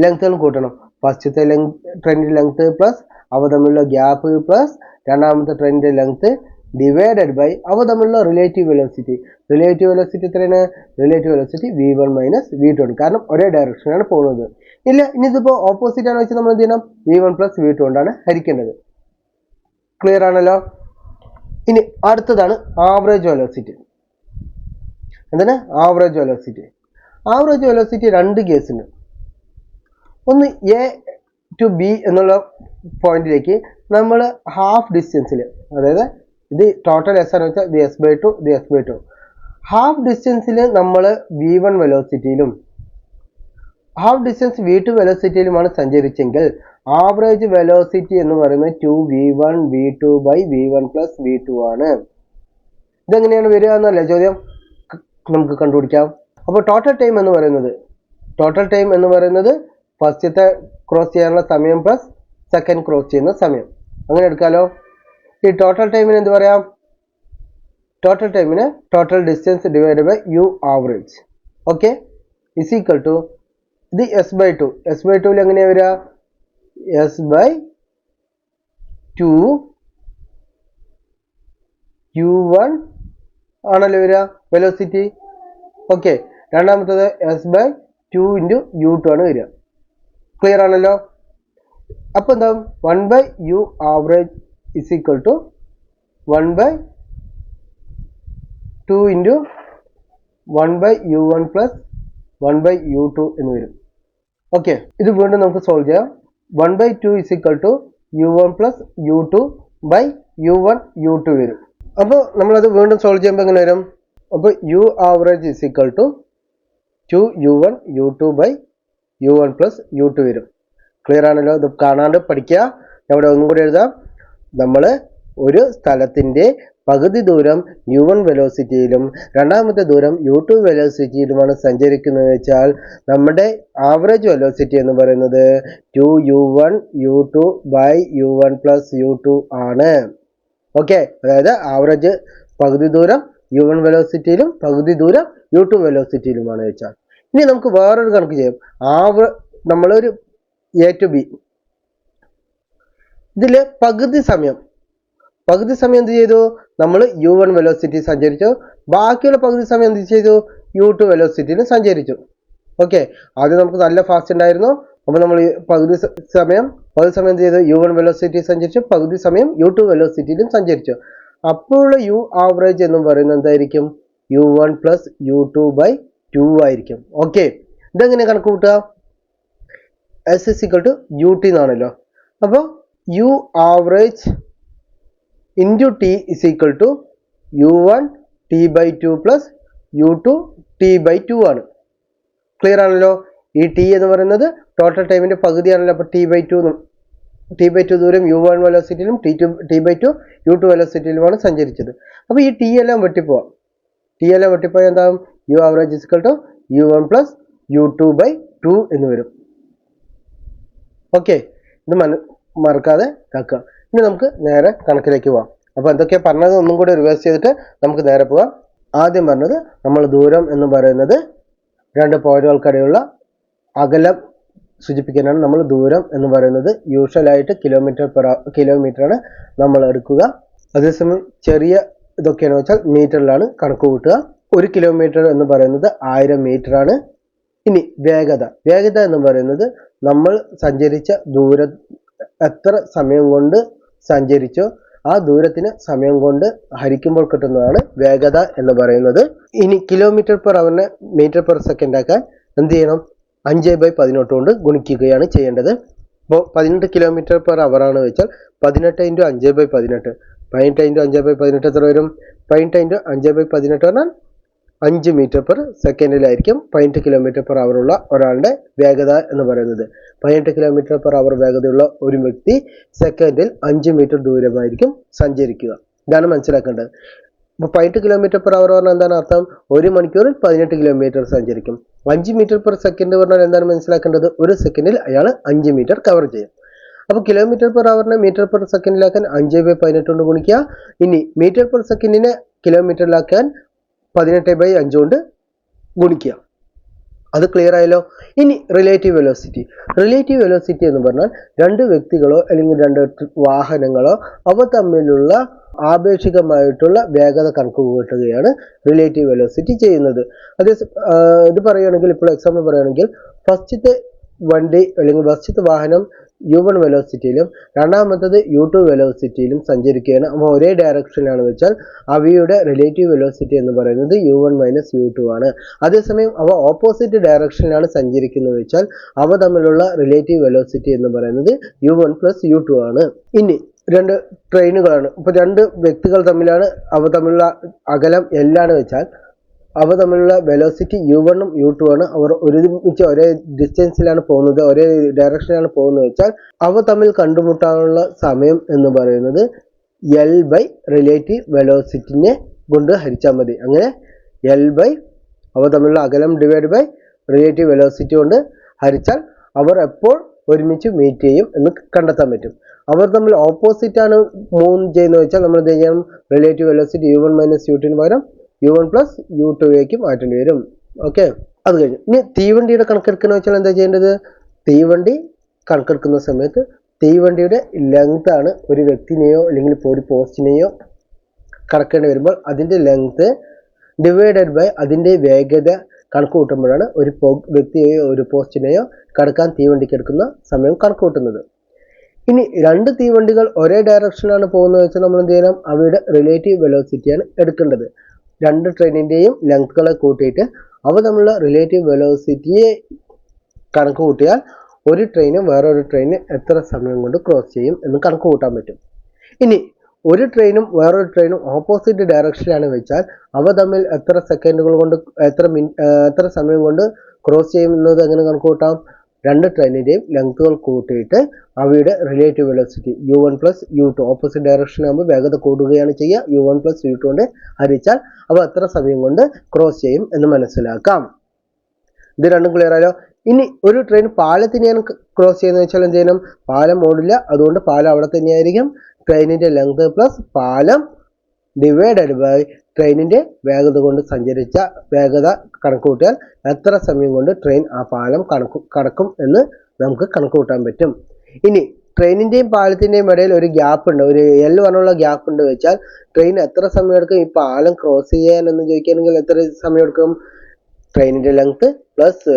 ലെങ്ത്തുകൾ കൂട്ടണം. ഫസ്റ്റത്തെ ട്രെയിനിന്റെ ലെങ്ത് പ്ലസ് അവ തമ്മിലുള്ള ഗ്യാപ്പ് പ്ലസ് രണ്ടാമത്തെ ട്രെയിനിന്റെ ലെങ്ത് ഡിവൈഡഡ് ബൈ അവ തമ്മിലുള്ള റിലേറ്റീവ് വെലോസിറ്റി. റിലേറ്റീവ് വെലോസിറ്റി എത്രയാണ്? Relative velocity v1 minus v2 ആണ്. കാരണം ഒരേ ഡയറക്ഷനാണ് പോകുന്നത്. ഇല്ല, ഇനി ഇതിപ്പോൾ ഓപ്പോസിറ്റ് ആണ് വെച്ചാൽ നമ്മൾ എന്ത് ചെയ്യണം? v1 പ്ലസ് v2 കൊണ്ടാണ് ഹരിക്കേണ്ടത്. ക്ലിയർ ആണല്ലോ? ഇനി അടുത്തതാണ് ആവറേജ് വെലോസിറ്റി. എന്താണ് ആവറേജ് വെലോസിറ്റി? ആവറേജ് വെലോസിറ്റി രണ്ട് കേസുണ്ട്. ഒന്ന് എ ടു ബി എന്നുള്ള പോയിന്റിലേക്ക് നമ്മൾ ഹാഫ് ഡിസ്റ്റൻസിൽ, അതായത് ഇത് ടോട്ടൽ എസ് ആണ് വെച്ചാൽ ഇത് s/2 ഇത് s/2, ഹാഫ് ഡിസ്റ്റൻസിൽ നമ്മൾ v1 വെലോസിറ്റിയിലും ഹാഫ് ഡിസ്റ്റൻസ് v2 വെലോസിറ്റിയിലുമാണ് സഞ്ചരിച്ചെങ്കിൽ ആവറേജ് വെലോസിറ്റി എന്ന് പറയുന്നത് 2v1 v2 by v1 plus v2 ആണ്. ഇതെങ്ങനെയാണ് വരിക എന്നല്ലേ ചോദ്യം, നമുക്ക് കണ്ടുപിടിക്കാം. അപ്പോൾ ടോട്ടൽ ടൈം എന്ന് പറയുന്നത് ഫസ്റ്റത്തെ ക്രോസ് ചെയ്യാനുള്ള സമയം പ്ലസ് സെക്കൻഡ് ക്രോസ് ചെയ്യുന്ന സമയം, അങ്ങനെ എടുക്കാമല്ലോ. ഈ ടോട്ടൽ ടൈമിന് എന്ത് പറയാം? ടോട്ടൽ ടൈമിന് total distance divide by u average, okay, is equal to ഇത് s/2. s/2 എങ്ങനെയാ വരിക? s/2 u1 ആണല്ലോ വരിക വെലോസിറ്റി, ഓക്കെ. രണ്ടാമത്തത് s/2 ഇൻറ്റു u2 ആണ് വരിക. ക്ലിയർ ആണല്ലോ? അപ്പോൾ എന്താ? 1/u average is equal to 1/2 into 1/u1 plus 1/u2 എന്ന് വരും. ഓക്കെ, ഇത് വീണ്ടും നമുക്ക് സോൾവ് ചെയ്യാം. 1/2 is equal to u1 plus u2 by u1 u2 വരും. അപ്പോൾ നമ്മളത് വീണ്ടും സോൾവ് ചെയ്യുമ്പോൾ എങ്ങനെ വരും? അപ്പോൾ u average is equal to 2u1 u2 by u1 plus u2 വരും. ക്ലിയർ ആണല്ലോ? ഇത് കാണാണ്ട് പഠിക്കുക. ഇവിടെ ഒന്നും കൂടി എഴുതാം. നമ്മൾ ഒരു സ്ഥലത്തിൻ്റെ പകുതി ദൂരം u1 വെലോസിറ്റിയിലും രണ്ടാമത്തെ ദൂരം u2 വെലോസിറ്റിയിലുമാണ് സഞ്ചരിക്കുന്നത് വെച്ചാൽ നമ്മുടെ ആവറേജ് വെലോസിറ്റി എന്ന് പറയുന്നത് 2u1 u2 by u1 plus u2 ആണ്. ഓക്കെ, അതായത് ആവറേജ് പകുതി ദൂരം u1 വെലോസിറ്റിയിലും പകുതി ദൂരം u2 വെലോസിറ്റിയിലുമാണ് വെച്ചാൽ. ഇനി നമുക്ക് വേറൊരു കണക്ക് ചെയ്യാം. നമ്മളൊരു എ ടു ബി, ഇതിൽ പകുതി സമയം എന്ത് ചെയ്തു? നമ്മൾ u1 വെലോസിറ്റി സഞ്ചരിച്ചു. ബാക്കിയുള്ള പകുതി സമയം എന്ത് ചെയ്തു? u2 വെലോസിറ്റിയിൽ സഞ്ചരിച്ചു. ഓക്കെ, ആദ്യം നമുക്ക് നല്ല ഫാസ്റ്റ് ഉണ്ടായിരുന്നു. അപ്പോൾ നമ്മൾ പകുതി സമയം എന്ത് ചെയ്തു? u1 വെലോസിറ്റി സഞ്ചരിച്ചു, പകുതി സമയം u2 വെലോസിറ്റിയിലും സഞ്ചരിച്ചു. അപ്പോഴുള്ള u ആവറേജ് എന്നും പറയുന്നത് എന്തായിരിക്കും? u1 പ്ലസ് u2 ബൈ 2 ആയിരിക്കും. ഓക്കെ, ഇതെങ്ങനെ കണക്ക് കൂട്ടുക? s is equal to ut എന്നാണല്ലോ. അപ്പോൾ u average into t is equal to u1 t by 2 plus u2 t by 2 ആണ്. ക്ലിയർ ആണല്ലോ? ഈ ടി എന്ന് പറയുന്നത് ടോട്ടൽ ടൈമിൻ്റെ പകുതിയാണല്ലോ. അപ്പോൾ t ബൈ 2 ദൂരം u1 വെലോസിറ്റിയിലും t ബൈ 2 u2 വെലോസിറ്റിയിലുമാണ് സഞ്ചരിച്ചത്. അപ്പോൾ ഈ ടി എല്ലാം വെട്ടിപ്പോവാം. എന്താകും? u average is equal to u1 plus u2 by 2 എന്ന് വരും. ഓക്കെ, ഇത് മറക്കാതെ കേൾക്കുക. ഇനി നമുക്ക് നേരെ കണക്കിലേക്ക് പോവാം. അപ്പോൾ എന്തൊക്കെയാണ് പറഞ്ഞത് ഒന്നും കൂടി റിവേഴ്സ് ചെയ്തിട്ട് നമുക്ക് നേരെ പോവാം. ആദ്യം പറഞ്ഞത് നമ്മൾ ദൂരം എന്ന് പറയുന്നത് രണ്ട് പോയിന്റുകൾക്കിടയിലുള്ള അകലം സൂചിപ്പിക്കാനാണ് നമ്മൾ ദൂരം എന്ന് പറയുന്നത് യൂഷ്വലായിട്ട് കിലോമീറ്ററാണ് നമ്മൾ എടുക്കുക. അതേസമയം ചെറിയ ഇതൊക്കെയാണെന്ന് വെച്ചാൽ മീറ്ററിലാണ് കണക്ക് കൂട്ടുക. 1 കിലോമീറ്റർ എന്ന് പറയുന്നത് 1000 മീറ്റർ ആണ്. ഇനി വേഗത എന്ന് പറയുന്നത് നമ്മൾ സഞ്ചരിച്ച ദൂരം എത്ര സമയം കൊണ്ട് സഞ്ചരിച്ചോ ആ ദൂരത്തിന് സമയം കൊണ്ട് ഹരിക്കുമ്പോൾ കിട്ടുന്നതാണ് വേഗത എന്ന് പറയുന്നത്. ഇനി കിലോമീറ്റർ പെർ അവറിനെ മീറ്റർ പെർ സെക്കൻഡ് ആക്കാൻ എന്ത് ചെയ്യണം? 5/18 കൊണ്ട് ഗുണിക്കുകയാണ് ചെയ്യേണ്ടത്. അപ്പോൾ 18 കിലോമീറ്റർ പെർ അവർ ആണ് വെച്ചാൽ 18 × 5/18 18 × 5/18 എത്ര വരും? 18 × 5/18 പറഞ്ഞാൽ 5 മീറ്റർ പെർ സെക്കൻഡിലായിരിക്കും 18 കിലോമീറ്റർ പെർ അവർ ഉള്ള ഒരാളുടെ വേഗത എന്ന് പറയുന്നത്. 18 കിലോമീറ്റർ പെർ അവർ വേഗതയുള്ള ഒരു വ്യക്തി സെക്കൻഡിൽ 5 മീറ്റർ ദൂരമായിരിക്കും സഞ്ചരിക്കുക. ഇതാണ് മനസ്സിലാക്കേണ്ടത്. അപ്പോൾ 18 കിലോമീറ്റർ പെർ അവർ പറഞ്ഞാൽ എന്താണ് അർത്ഥം? 1 മണിക്കൂറിൽ 18 കിലോമീറ്റർ സഞ്ചരിക്കും. 5 മീറ്റർ പെർ സെക്കൻഡ് പറഞ്ഞാൽ എന്താണ് മനസ്സിലാക്കേണ്ടത്? ഒരു സെക്കൻഡിൽ അയാൾ 5 മീറ്റർ കവർ ചെയ്യും. അപ്പോൾ കിലോമീറ്റർ പെർ അവറിനെ മീറ്റർ പെർ സെക്കൻഡിലാക്കാൻ 5/18 കൊണ്ട് ഗുണിക്കുക. ഇനി മീറ്റർ പെർ സെക്കൻഡിനെ കിലോമീറ്ററിലാക്കാൻ 18/5 കൊണ്ട് ഗുണിക്കുക. അത് ക്ലിയർ ആയല്ലോ. ഇനി റിലേറ്റീവ് വെലോസിറ്റി എന്ന് പറഞ്ഞാൽ രണ്ട് വ്യക്തികളോ അല്ലെങ്കിൽ രണ്ട് വാഹനങ്ങളോ അവ തമ്മിലുള്ള ആപേക്ഷികമായിട്ടുള്ള വേഗത കണക്ക് കൂട്ടുകയാണ് റിലേറ്റീവ് വെലോസിറ്റി ചെയ്യുന്നത്. ഇത് പറയുകയാണെങ്കിൽ, ഇപ്പോൾ എക്സാമ്പിൾ പറയുകയാണെങ്കിൽ, ഫസ്റ്റത്തെ വണ്ടി അല്ലെങ്കിൽ ഫസ്റ്റത്തെ വാഹനം u1 വെലോസിറ്റിയിലും രണ്ടാമത്തത് u2 വെലോസിറ്റിയിലും സഞ്ചരിക്കുകയാണ്. അപ്പോൾ ഒരേ ഡയറക്ഷനിലാണ് വെച്ചാൽ അവയുടെ റിലേറ്റീവ് വെലോസിറ്റി എന്ന് പറയുന്നത് u1 - u2 ആണ്. അതേസമയം അവ ഓപ്പോസിറ്റ് ഡയറക്ഷനിലാണ് സഞ്ചരിക്കുന്നത് വെച്ചാൽ അവ തമ്മിലുള്ള റിലേറ്റീവ് വെലോസിറ്റി എന്ന് പറയുന്നത് u1 + u2 ആണ്. ഇനി രണ്ട് ട്രെയിനുകളാണ്. ഇപ്പോൾ രണ്ട് വ്യക്തികൾ തമ്മിലാണ് അവ തമ്മിലുള്ള അകലം എല്ലാണ് വെച്ചാൽ അവ തമ്മിലുള്ള വെലോസിറ്റി u1 ഉം u2 ആണ്. അവർ ഒരുമിച്ച് ഒരേ ഡിസ്റ്റൻസിലാണ് പോകുന്നത്, ഒരേ ഡയറക്ഷനിലാണ് പോകുന്നത് വെച്ചാൽ അവ തമ്മിൽ കണ്ടുമുട്ടാനുള്ള സമയം എന്ന് പറയുന്നത് l/ റിലേറ്റീവ് വെലോസിറ്റിനെ കൊണ്ട് ഹരിച്ചാൽ മതി. അങ്ങനെ അവ തമ്മിലുള്ള അകലം / റിലേറ്റീവ് വെലോസിറ്റി കൊണ്ട് ഹരിച്ചാൽ അവർ എപ്പോൾ ഒരുമിച്ച് മീറ്റ് ചെയ്യും എന്ന് കണ്ടെത്താൻ പറ്റും. അവർ തമ്മിൽ ഓപ്പോസിറ്റ് ആണ് മൂവ് ചെയ്യുന്നത് വെച്ചാൽ നമ്മൾ എന്ത് ചെയ്യണം? റിലേറ്റീവ് വെലോസിറ്റി u1 - u2 ന് പകരം u1 + u2 മാറ്റേണ്ടി വരും. ഓക്കെ, അത് കഴിഞ്ഞു. ഇനി തീവണ്ടിയുടെ കണക്കെടുക്കുന്ന വെച്ചാൽ എന്താ ചെയ്യേണ്ടത്? തീവണ്ടി കണക്കെടുക്കുന്ന സമയത്ത് തീവണ്ടിയുടെ ലെങ്ത് ആണ് ഒരു വ്യക്തിനെയോ അല്ലെങ്കിൽ ഇപ്പോൾ ഒരു പോസ്റ്റിനെയോ കണക്കേണ്ടി വരുമ്പോൾ അതിൻ്റെ ലെങ്ത് / അതിൻ്റെ വേഗത കണക്ക് കൂട്ടുമ്പോഴാണ് ഒരു വ്യക്തിയെയോ ഒരു പോസ്റ്റിനെയോ കടക്കാൻ തീവണ്ടിക്ക് എടുക്കുന്ന സമയം കണക്ക് കൂട്ടുന്നത്. ഇനി രണ്ട് തീവണ്ടികൾ ഒരേ ഡയറക്ഷനിലാണ് പോകുന്നത് വെച്ചാൽ നമ്മൾ എന്ത് ചെയ്യണം? അവയുടെ റിലേറ്റീവ് വെലോസിറ്റിയാണ് എടുക്കേണ്ടത്. രണ്ട് ട്രെയിനിൻ്റെയും ലെങ്ത്തുകളെ കൂട്ടിയിട്ട് അവ തമ്മിലുള്ള റിലേറ്റീവ് വെലോസിറ്റിയെ കണക്ക് കൂട്ടിയാൽ ഒരു ട്രെയിനും വേറൊരു ട്രെയിനും എത്ര സമയം കൊണ്ട് ക്രോസ് ചെയ്യും എന്ന് കണക്ക് കൂട്ടാൻ പറ്റും. ഇനി ഒരു ട്രെയിനും വേറൊരു ട്രെയിനും ഓപ്പോസിറ്റ് ഡയറക്ഷനിലാണ് വെച്ചാൽ അവ തമ്മിൽ എത്ര സെക്കൻഡുകൾ കൊണ്ട് എത്ര സമയം കൊണ്ട് ക്രോസ് ചെയ്യും എന്നത് എങ്ങനെ കണക്ക് കൂട്ടാം? രണ്ട് ട്രെയിനിൻ്റെയും ലെങ്ത്തുകൾ കൂട്ടിയിട്ട് അവയുടെ relative velocity u1 + u2 opposite ഡയറക്ഷനാകുമ്പോൾ വേഗത കൂടുകയാണ് ചെയ്യുക. u1 + u2 കൊണ്ട് ഹരിച്ചാൽ അവ എത്ര സമയം കൊണ്ട് ക്രോസ് ചെയ്യും എന്ന് മനസ്സിലാക്കാം. ഇത് രണ്ടും ക്ലിയർ ആയല്ലോ. ഇനി ഒരു ട്രെയിൻ പാലത്തിനെയാണ് ക്രോസ് ചെയ്യുന്നത് വെച്ചാൽ എന്ത് ചെയ്യണം? പാലം ഓടില്ല, അതുകൊണ്ട് പാലം അവിടെ തന്നെയായിരിക്കും. ട്രെയിനിൻ്റെ ലെങ്ത് പ്ലസ് പാലം / ട്രെയിനിൻ്റെ വേഗത കൊണ്ട് സഞ്ചരിച്ച വേഗത കണക്ക് കൂട്ടിയാൽ എത്ര സമയം കൊണ്ട് ട്രെയിൻ ആ പാലം കടക്കും എന്ന് നമുക്ക് കണക്ക് കൂട്ടാൻ പറ്റും. ഇനി ട്രെയിനിൻ്റെയും പാലത്തിൻ്റെയും ഇടയിൽ ഒരു ഗ്യാപ്പ് ഉണ്ട്, ഒരു L പറഞ്ഞുള്ള ഗ്യാപ്പ് ഉണ്ട് വെച്ചാൽ ട്രെയിൻ എത്ര സമയം എടുക്കും ഈ പാലം ക്രോസ് ചെയ്യാൻ എന്ന് ചോദിക്കുകയാണെങ്കിൽ എത്ര സമയം എടുക്കും? ട്രെയിനിൻ്റെ ലെങ്ത് പ്ലസ്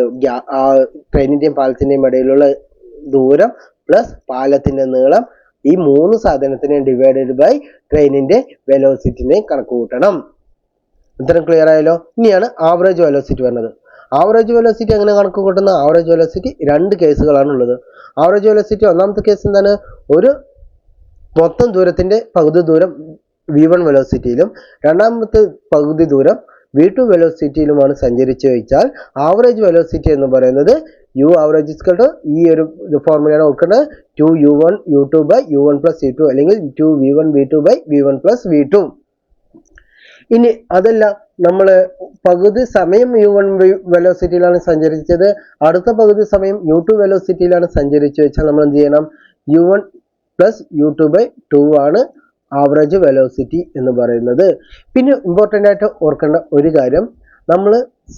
ട്രെയിനിൻ്റെയും പാലത്തിൻ്റെയും ഇടയിലുള്ള ദൂരം പ്ലസ് പാലത്തിൻ്റെ നീളം, ഈ മൂന്ന് സാധനത്തിനെയും / ട്രെയിനിൻ്റെ വെലോസിറ്റിനെ കണക്ക് കൂട്ടണം. ഇത്രയും ക്ലിയർ ആയല്ലോ. ഇനിയാണ് ആവറേജ് വെലോസിറ്റി വരുന്നത്. ആവറേജ് വെലോസിറ്റി എങ്ങനെ കണക്ക് കൂട്ടുന്ന? ആവറേജ് വെലോസിറ്റി രണ്ട് കേസുകളാണ് ഉള്ളത്. ആവറേജ് വെലോസിറ്റി ഒന്നാമത്തെ കേസ് എന്താണ്? ഒരു മൊത്തം ദൂരത്തിൻ്റെ പകുതി ദൂരം v1 വെലോസിറ്റിയിലും രണ്ടാമത്തെ പകുതി ദൂരം v2 വെലോസിറ്റിയിലുമാണ് സഞ്ചരിച്ചു വെച്ചാൽ ആവറേജ് വെലോസിറ്റി എന്ന് പറയുന്നത് u average ഈ ഒരു ഫോർമുലയാണ് നോക്കേണ്ടത് 2u1 u2 / u1 + u2 അല്ലെങ്കിൽ 2v1 v2 / v1 + v2. ഇനി അതല്ല, നമ്മൾ പകുതി സമയം u1 വെലോസിറ്റിയിലാണ് സഞ്ചരിച്ചത്, അടുത്ത പകുതി സമയം u2 വെലോസിറ്റിയിലാണ് സഞ്ചരിച്ചു വെച്ചാൽ നമ്മൾ എന്ത് ചെയ്യണം? u1 + u2 / 2 ആണ് ആവറേജ് വെലോസിറ്റി എന്ന് പറയുന്നത്. പിന്നെ ഇമ്പോർട്ടൻ്റ് ആയിട്ട് ഓർക്കേണ്ട ഒരു കാര്യം, നമ്മൾ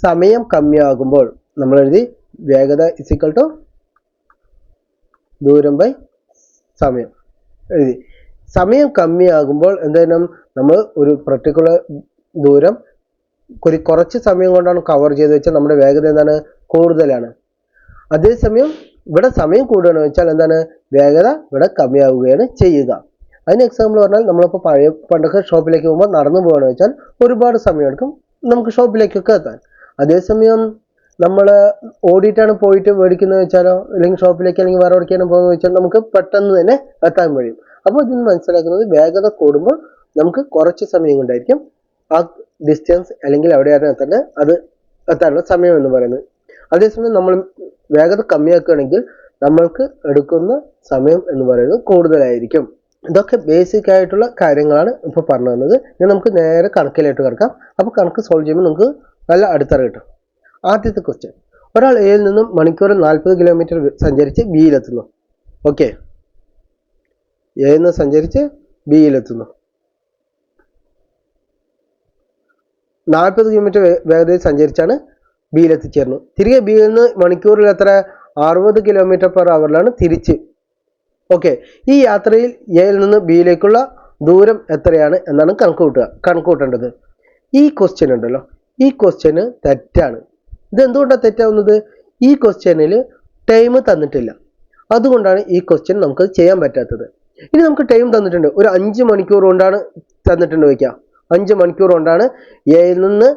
സമയം കമ്മിയാകുമ്പോൾ നമ്മൾ എഴുതി വേഗത = ദൂരം ബൈ സമയം എഴുതി. സമയം കമ്മിയാകുമ്പോൾ എന്തായാലും നമ്മൾ ഒരു പർട്ടിക്കുലർ ദൂരം കുറച്ച് സമയം കൊണ്ടാണ് കവർ ചെയ്ത് വെച്ചാൽ നമ്മുടെ വേഗത എന്താണ് കൂടുതലാണ്. അതേസമയം ഇവിടെ സമയം കൂടുകയാണെന്ന് വെച്ചാൽ എന്താണ് വേഗത ഇവിടെ കമ്മിയാവുകയാണ് ചെയ്യുക. അതിന് എക്സാമ്പിൾ പറഞ്ഞാൽ നമ്മളിപ്പോൾ പണ്ടൊക്കെ ഷോപ്പിലേക്ക് പോകുമ്പോൾ നടന്നു പോകുകയാണെന്ന് വെച്ചാൽ ഒരുപാട് സമയം എടുക്കും നമുക്ക് ഷോപ്പിലേക്കൊക്കെ എത്താൻ. അതേസമയം നമ്മൾ ഓടിയിട്ടാണ് പോയിട്ട് മേടിക്കുന്നത് വെച്ചാലോ അല്ലെങ്കിൽ ഷോപ്പിലേക്ക് അല്ലെങ്കിൽ വേറെ എവിടേക്കാണ് പോകുന്നത് വെച്ചാൽ നമുക്ക് പെട്ടെന്ന് തന്നെ എത്താൻ കഴിയും. അപ്പോൾ ഇതിന് മനസ്സിലാക്കുന്നത് വേഗത കൂടുമ്പോൾ നമുക്ക് കുറച്ച് സമയം കൊണ്ടായിരിക്കും ആ ഡിസ്റ്റൻസ് അല്ലെങ്കിൽ എവിടെയാണ് എത്തേണ്ടത് അത് എത്താനുള്ള സമയം എന്ന് പറയുന്നത്. അതേസമയം നമ്മൾ വേഗത കമ്മിയാക്കുകയാണെങ്കിൽ നമ്മൾക്ക് എടുക്കുന്ന സമയം എന്ന് പറയുന്നത് കൂടുതലായിരിക്കും. ഇതൊക്കെ ബേസിക് ആയിട്ടുള്ള കാര്യങ്ങളാണ് ഇപ്പോൾ പറഞ്ഞു തന്നത്. ഇനി നമുക്ക് നേരെ കണക്കിലേക്ക് കിടക്കാം. അപ്പോൾ കണക്ക് സോൾവ് ചെയ്യുമ്പോൾ നമുക്ക് നല്ല അടുത്തറിവ് കിട്ടും. ആദ്യത്തെ ക്വസ്റ്റ്യൻ, ഒരാൾ എയിൽ നിന്നും മണിക്കൂറിൽ 40 കിലോമീറ്റർ സഞ്ചരിച്ച് ബിയിലെത്തുന്നു. ഓക്കെ, എയിൽ നിന്ന് സഞ്ചരിച്ച് ബിയിലെത്തുന്നു. 40 കിലോമീറ്റർ വേഗതയിൽ സഞ്ചരിച്ചാണ് ബിയിൽ എത്തിച്ചേർന്നു. തിരികെ ബിയിൽ നിന്ന് മണിക്കൂറിൽ എത്ര 60 km/h തിരിച്ച്. ഓക്കെ, ഈ യാത്രയിൽ എയിൽ നിന്ന് ബിയിലേക്കുള്ള ദൂരം എത്രയാണ് എന്നാണ് കണക്കുകൂട്ടേണ്ടത്. ഈ ക്വസ്റ്റ്യൻ ഉണ്ടല്ലോ, ഈ ക്വസ്റ്റ്യന് തെറ്റാണ്. ഇത് എന്തുകൊണ്ടാണ് തെറ്റാവുന്നത്? ഈ ക്വസ്റ്റ്യനിൽ ടൈം തന്നിട്ടില്ല, അതുകൊണ്ടാണ് ഈ ക്വസ്റ്റ്യൻ നമുക്ക് ചെയ്യാൻ പറ്റാത്തത്. ഇനി നമുക്ക് ടൈം തന്നിട്ടുണ്ട്, ഒരു 5 മണിക്കൂർ കൊണ്ടാണ് തന്നിട്ടുണ്ട് വയ്ക്കാം. 5 മണിക്കൂർ കൊണ്ടാണ് എയിൽ നിന്ന്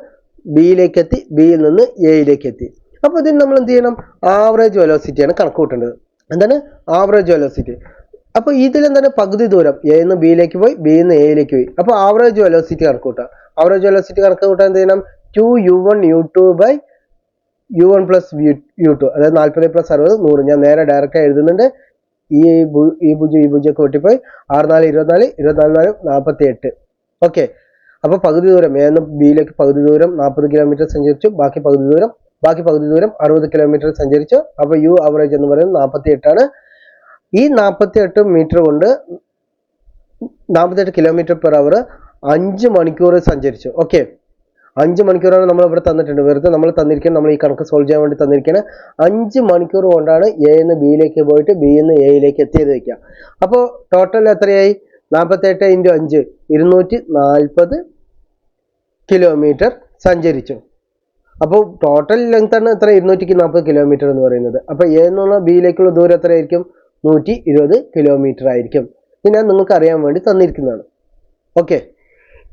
ബിയിലേക്ക് എത്തി, ബിയിൽ നിന്ന് എയിലേക്ക് എത്തി. അപ്പോൾ ഇതിന് നമ്മൾ എന്ത് ചെയ്യണം? ആവറേജ് വെലോസിറ്റിയാണ് കണക്ക് കൂട്ടേണ്ടത്. എന്താണ് ആവറേജ് വെലോസിറ്റി? അപ്പോൾ ഇതിലെന്താണ് പകുതി ദൂരം എയിൽ നിന്ന് ബിയിലേക്ക് പോയി, ബിയിൽ നിന്ന് എയിലേക്ക് പോയി. അപ്പോൾ ആവറേജ് വെലോസിറ്റി കണക്ക് കൂട്ടാം. ആവറേജ് വെലോസിറ്റി കണക്ക് കൂട്ടാൻ എന്ത് ചെയ്യണം? 2u1 u2 by u1 plus u2, അതായത് 40 + 60 100. ഞാൻ നേരെ ഡയറക്റ്റ് എഴുതുന്നുണ്ട്. ഈ ഭുജമൊക്കെ വെട്ടിപ്പോയി. 6 4 24, 24 48. ഓക്കെ, അപ്പോൾ പകുതി ദൂരം എ നിന്ന് ബിയിലേക്ക് പകുതി ദൂരം 40 കിലോമീറ്റർ സഞ്ചരിച്ചു. ബാക്കി പകുതി ദൂരം 60 കിലോമീറ്റർ സഞ്ചരിച്ചു. അപ്പോൾ യു ആവറേജ് എന്ന് പറയുന്നത് 48 ആണ്. ഈ 48 മീറ്റർ കൊണ്ട് 48 km/h 5 മണിക്കൂർ സഞ്ചരിച്ചു. ഓക്കെ, 5 മണിക്കൂറാണ് നമ്മൾ ഇവിടെ തന്നിട്ടുണ്ട്. വെറുതെ നമ്മൾ തന്നിരിക്കുന്നത്, നമ്മൾ ഈ കണക്ക് സോൾവ് ചെയ്യാൻ വേണ്ടി തന്നിരിക്കുന്നത് 5 മണിക്കൂർ കൊണ്ടാണ് എ നിന്ന് ബിയിലേക്ക് പോയിട്ട് ബിയിൽ നിന്ന് എയിലേക്ക് എത്തിയത് വയ്ക്കുക. അപ്പോൾ ടോട്ടൽ എത്രയായി? 48 × 5 240 കിലോമീറ്റർ സഞ്ചരിച്ചു. അപ്പോൾ ടോട്ടൽ ലെങ്ത് ആണ് എത്ര? 240 കിലോമീറ്റർ എന്ന് പറയുന്നത്. അപ്പോൾ എ എന്നുള്ള ബിയിലേക്കുള്ള ദൂരം എത്രയായിരിക്കും? 120 കിലോമീറ്റർ ആയിരിക്കും. ഇത് ഞാൻ നിങ്ങൾക്ക് അറിയാൻ വേണ്ടി തന്നിരിക്കുന്നതാണ്. ഓക്കെ,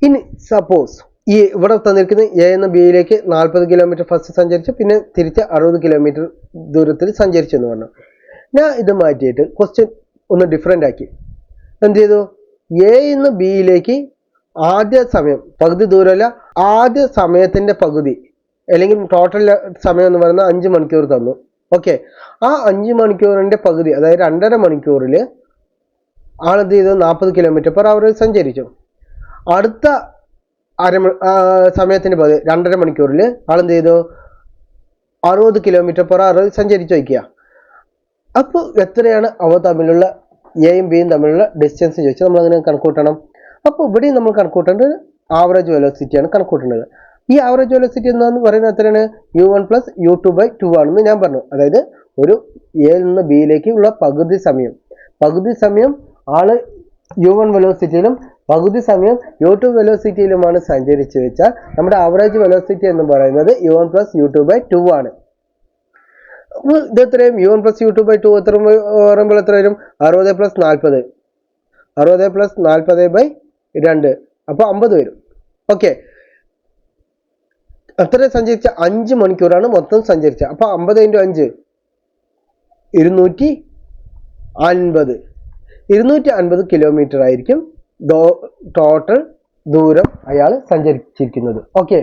ഇനി സപ്പോസ് ഈ ഇവിടെ തന്നിരിക്കുന്നത് എ എന്ന ബിയിലേക്ക് 40 കിലോമീറ്റർ ഫസ്റ്റ് സഞ്ചരിച്ചു, പിന്നെ തിരിച്ച് 60 കിലോമീറ്റർ ദൂരത്തിൽ സഞ്ചരിച്ചു എന്ന് പറഞ്ഞു. ഞാൻ ഇത് മാറ്റിയിട്ട് ക്വസ്റ്റ്യൻ ഒന്ന് ഡിഫറെൻ്റ് ആക്കി. എന്ത് ചെയ്തു? എ എന്ന് ബിയിലേക്ക് ആദ്യ സമയം, പകുതി ദൂരമല്ല, ആദ്യ സമയത്തിൻ്റെ പകുതി അല്ലെങ്കിൽ ടോട്ടൽ സമയം എന്ന് പറയുന്നത് 5 മണിക്കൂർ തന്നു. ഓക്കെ, ആ 5 മണിക്കൂറിൻ്റെ പകുതി, അതായത് 2.5 മണിക്കൂറിൽ ആളെന്ത് ചെയ്തു? 40 km/h സഞ്ചരിച്ചു. അടുത്ത സമയത്തിൻ്റെ പകുതി 2.5 മണിക്കൂറിൽ ആളെന്ത് ചെയ്തു? 60 km/h സഞ്ചരിച്ചു വയ്ക്കുക. അപ്പോൾ എത്രയാണ് അവ തമ്മിലുള്ള എയും ബിയും തമ്മിലുള്ള ഡിസ്റ്റൻസ് ചോദിച്ചാൽ നമ്മൾ അങ്ങനെ കണക്കൂട്ടണം. അപ്പോൾ ഇവിടെയും നമ്മൾ കണക്കൂട്ടേണ്ടത് ആവറേജ് വെലോസിറ്റിയാണ് കണക്കൂട്ടേണ്ടത്. ഈ ആവറേജ് വെലോസിറ്റി എന്ന് പറയുന്നത് എത്രയാണ്? u1 + u2 by 2 ആണെന്ന് ഞാൻ പറഞ്ഞു. അതായത് ഒരു എയിൽ നിന്ന് ബിയിലേക്ക് ഉള്ള പകുതി സമയം ആള് u1 വെലോസിറ്റിയിലും പകുതി സമയം u2 വെലോസിറ്റിയിലുമാണ് സഞ്ചരിച്ചു വെച്ചാൽ നമ്മുടെ ആവറേജ് വെലോസിറ്റി എന്ന് പറയുന്നത് u1 + u2 by 2 ആണ്. അപ്പോൾ ഇത് എത്രയും u1 + u2 by 2 എത്ര പറയുമ്പോൾ എത്ര വരും? 60 + 40, 60 + 40/2, അപ്പോൾ 50 വരും. ഓക്കെ, അത്ര സഞ്ചരിച്ച 5 മണിക്കൂറാണ് മൊത്തം സഞ്ചരിച്ചത്. അപ്പോൾ 50 × 5 250 കിലോമീറ്റർ ആയിരിക്കും ടോട്ടൽ ദൂരം അയാൾ സഞ്ചരിച്ചിരിക്കുന്നത്. ഓക്കെ,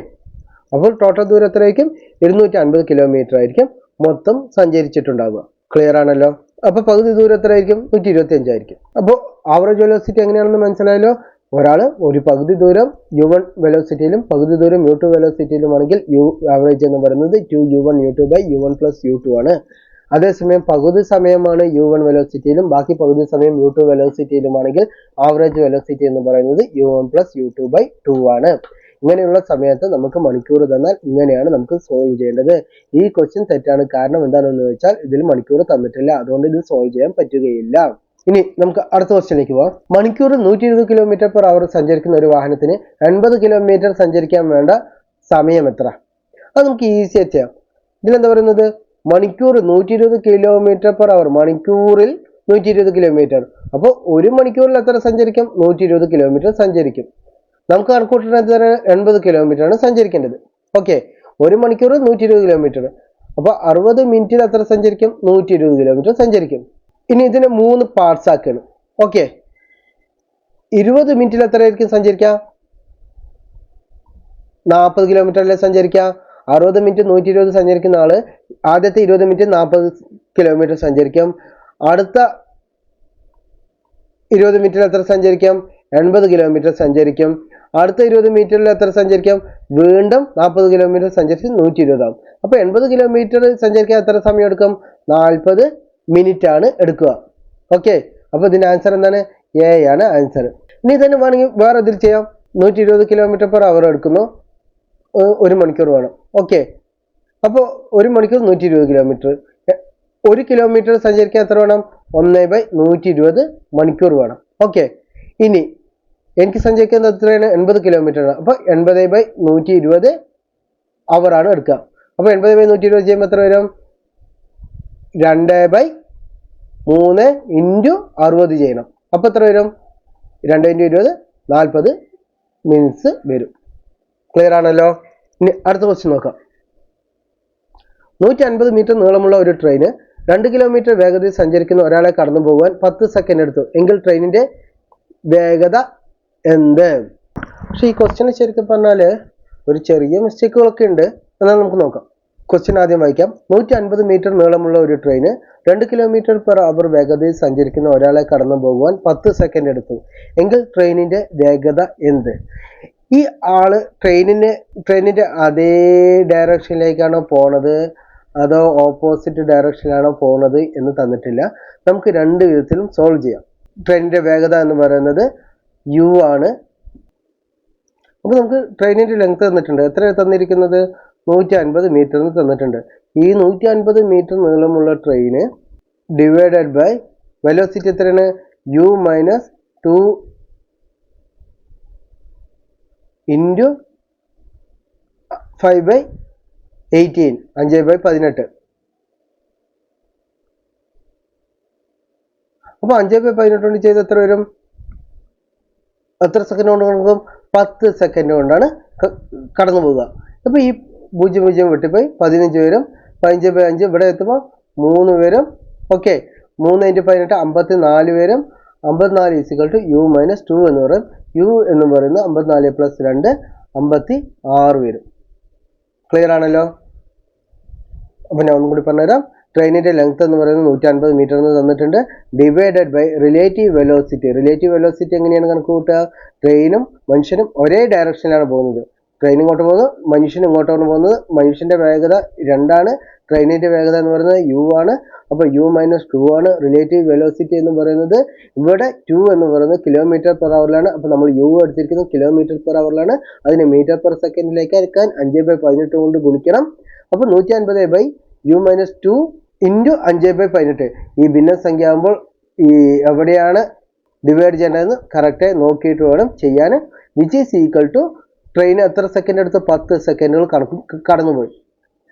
അപ്പോൾ ടോട്ടൽ ദൂരം എത്രയായിരിക്കും? 250 കിലോമീറ്റർ ആയിരിക്കും മൊത്തം സഞ്ചരിച്ചിട്ടുണ്ടാവുക. ക്ലിയർ ആണല്ലോ? അപ്പോൾ പകുതി ദൂരം എത്രയായിരിക്കും? 125 ആയിരിക്കും. അപ്പോൾ ആവറേജ് വെലോസിറ്റി എങ്ങനെയാണെന്ന് മനസ്സിലായല്ലോ. ഒരാൾ ഒരു പകുതി ദൂരം u1 വെലോസിറ്റിയിലും പകുതി ദൂരം u2 വെലോസിറ്റിയിലുമാണെങ്കിൽ u ആവറേജ് എന്ന് പറയുന്നത് 2u1 u2 by u1 + u2 ആണ്. അതേസമയം പകുതി സമയമാണ് u1 വെലോസിറ്റിയിലും ബാക്കി പകുതി സമയം u2 വെലോസിറ്റിയിലുമാണെങ്കിൽ ആവറേജ് വെലോസിറ്റി എന്ന് പറയുന്നത് u1 + u2 by 2 ആണ്. ഇങ്ങനെയുള്ള സമയത്ത് നമുക്ക് മണിക്കൂർ തന്നാൽ ഇങ്ങനെയാണ് നമുക്ക് സോൾവ് ചെയ്യേണ്ടത്. ഈ ക്വസ്റ്റ്യൻ തെറ്റാണ്. കാരണം എന്താണെന്ന് വെച്ചാൽ ഇതിൽ മണിക്കൂർ തന്നിട്ടില്ല, അതുകൊണ്ട് ഇത് സോൾവ് ചെയ്യാൻ പറ്റുകയില്ല. ഇനി നമുക്ക് അടുത്ത ക്വസ്റ്റ്യനിലേക്ക് പോവാം. മണിക്കൂർ 120 km/h സഞ്ചരിക്കുന്ന ഒരു വാഹനത്തിന് 80 km സഞ്ചരിക്കാൻ വേണ്ട സമയം എത്ര? അത് നമുക്ക് ഈസി ആയിട്ട് ചെയ്യാം. ഇതിലെന്താ പറയുന്നത്? മണിക്കൂർ 120 km/h, മണിക്കൂറിൽ 120 km. അപ്പോൾ ഒരു മണിക്കൂറിൽ എത്ര സഞ്ചരിക്കും? 120 km സഞ്ചരിക്കും. നമുക്ക് കണക്കൂട്ടുന്നത് 80 km ആണ് സഞ്ചരിക്കേണ്ടത്. ഓക്കെ, ഒരു മണിക്കൂർ 120 km. അപ്പൊ 60 മിനിറ്റിൽ എത്ര സഞ്ചരിക്കും? 120 km സഞ്ചരിക്കും. ഇനി ഇതിനെ 3 പാർട്സ് ആക്കണം. ഓക്കെ, 20 മിനിറ്റിൽ എത്രയായിരിക്കും സഞ്ചരിക്കുക? 40 km അല്ലേ സഞ്ചരിക്കുക? 60 മിനിറ്റ് 120 സഞ്ചരിക്കുന്ന ആള് ആദ്യത്തെ 20 മിനിറ്റ് 40 km സഞ്ചരിക്കും. അടുത്ത 20 മിനിറ്റിൽ എത്ര സഞ്ചരിക്കും? 80 km സഞ്ചരിക്കും. അടുത്ത 20 മിനിറ്റിൽ എത്ര സഞ്ചരിക്കും? വീണ്ടും 40 km സഞ്ചരിച്ച് 120 ആവും. അപ്പൊ 80 km സഞ്ചരിക്കാൻ എത്ര സമയം എടുക്കും? 40 മിനിറ്റ് ആണ് എടുക്കുക. ഓക്കെ, അപ്പൊ ഇതിന്റെ ആൻസർ എന്താണ്? എ ആണ് ആൻസർ. ഇനി തന്നെ വേണമെങ്കിൽ വേറെ ഇതിൽ ചെയ്യാം. 120 km/h എടുക്കുന്നു, ഒരു മണിക്കൂർ വേണം. ഓക്കെ, അപ്പോൾ ഒരു മണിക്കൂർ 120 km. 1 കിലോമീറ്റർ സഞ്ചരിക്കാൻ എത്ര വേണം? 1/120 മണിക്കൂർ വേണം. ഓക്കെ, ഇനി എനിക്ക് സഞ്ചരിക്കുന്നത് എത്രയാണ്? 80 km ആണ്. അപ്പൊ 80/120 ആണ് എടുക്കുക. അപ്പൊ 80/120 ചെയ്യുമ്പോൾ എത്ര വരും? 2/3 × 60 ചെയ്യണം. അപ്പൊ എത്ര വരും? 2 × 20 40 മിനിറ്റ്സ് വരും. ക്ലിയർ ആണല്ലോ? ഇനി അടുത്ത ക്വസ്റ്റ്യൻ നോക്കാം. 150 മീറ്റർ നീളമുള്ള ഒരു ട്രെയിന് 2 കിലോമീറ്റർ വേഗതയിൽ സഞ്ചരിക്കുന്ന ഒരാളെ കടന്നു പോകാൻ 10 സെക്കൻഡ് എടുത്തു എങ്കിൽ ട്രെയിനിന്റെ വേഗത എന്ത്? പക്ഷെ ഈ ക്വസ്റ്റ്യൻ ശരിക്കും പറഞ്ഞാല് ഒരു ചെറിയ മിസ്റ്റേക്കുകളൊക്കെ ഉണ്ട്. എന്നാൽ നമുക്ക് നോക്കാം. ക്വസ്റ്റ്യൻ ആദ്യം വായിക്കാം. 150 മീറ്റർ നീളമുള്ള ഒരു ട്രെയിന് 2 km/h വേഗതയിൽ സഞ്ചരിക്കുന്ന ഒരാളെ കടന്നു പോകുവാൻ 10 സെക്കൻഡ് എടുത്തു എങ്കിൽ ട്രെയിനിന്റെ വേഗത എന്ത്? ഈ ആള് ട്രെയിനിന്റെ അതേ ഡയറക്ഷനിലേക്കാണോ പോണത് അതോ ഓപ്പോസിറ്റ് ഡയറക്ഷനിലാണോ പോണത് എന്ന് തന്നിട്ടില്ല. നമുക്ക് രണ്ട് വിധത്തിലും സോൾവ് ചെയ്യാം. ട്രെയിനിന്റെ വേഗത എന്ന് പറയുന്നത് u ആണ്. അപ്പൊ നമുക്ക് ട്രെയിനിന്റെ ലെങ്ത് തന്നിട്ടുണ്ട്. എത്ര തന്നിരിക്കുന്നത്? 150 മീറ്റർ എന്ന് തന്നിട്ടുണ്ട്. ഈ 150 മീറ്റർ നീളമുള്ള ട്രെയിന് ഡിവൈഡഡ് ബൈ വെലോസിറ്റി എത്രയാണ്? u - 2 × 5/18, 5/18. അപ്പൊ 5/18 കൊണ്ട് ചെയ്ത് എത്ര വരും? എത്ര സെക്കൻഡ് കൊണ്ട് കൊടുക്കും? 10 സെക്കൻഡ് കൊണ്ടാണ് കടന്നു പോവുക. അപ്പൊ ഈ 0 വെട്ടിപ്പോയി 15 വരും. 15/5 ഇവിടെ എത്തുമ്പോൾ 3 വരും. ഓക്കെ, 3 × 18 54 വരും. 54 = u - 2 എന്ന് പറയും. u എന്ന് പറയുന്നത് 54 + 2 56 വരും. ക്ലിയർ ആണല്ലോ? അപ്പൊ ഞാൻ ഒന്നും കൂടി പറഞ്ഞുതരാം. ട്രെയിനിന്റെ ലെങ്ത് എന്ന് പറയുന്നത് 150 മീറ്റർ എന്ന് തന്നിട്ടുണ്ട്. Divided by relative velocity. Relative velocity എങ്ങനെയാണ് കണക്ക് കൂട്ടുക? ട്രെയിനും മനുഷ്യനും ഒരേ ഡയറക്ഷനിലാണ് പോകുന്നത്. ട്രെയിൻ ഇങ്ങോട്ട് പോകുന്നു, മനുഷ്യൻ ഇങ്ങോട്ടാണ് പോകുന്നത്. മനുഷ്യന്റെ വേഗത 2 ആണ്. ട്രെയിനിന്റെ വേഗത എന്ന് പറയുന്നത് u ആണ്. അപ്പൊ u - 2 ആണ്. റിലേറ്റീവ് വെലോസിറ്റി എന്ന് പറയുന്നത് ഇവിടെ 2 എന്ന് പറയുന്നത് km/h. അപ്പൊ നമ്മൾ u എടുത്തിരിക്കുന്നത് km/h. അതിനെ m/s അയക്കാൻ 5/18 കൊണ്ട് ഗുണിക്കണം. അപ്പൊ 150/u - 2 × 5/18. ഈ ഭിന്നസംഖ്യ ആകുമ്പോൾ ഈ എവിടെയാണ് ഡിവൈഡ് ചെയ്യേണ്ടതെന്ന് കറക്റ്റായി നോക്കിയിട്ട് വേണം ചെയ്യാൻ. Which is equal to train എത്ര സെക്കൻഡ് എടുത്ത്? 10 സെക്കൻഡുകൾ കടന്നുപോയി.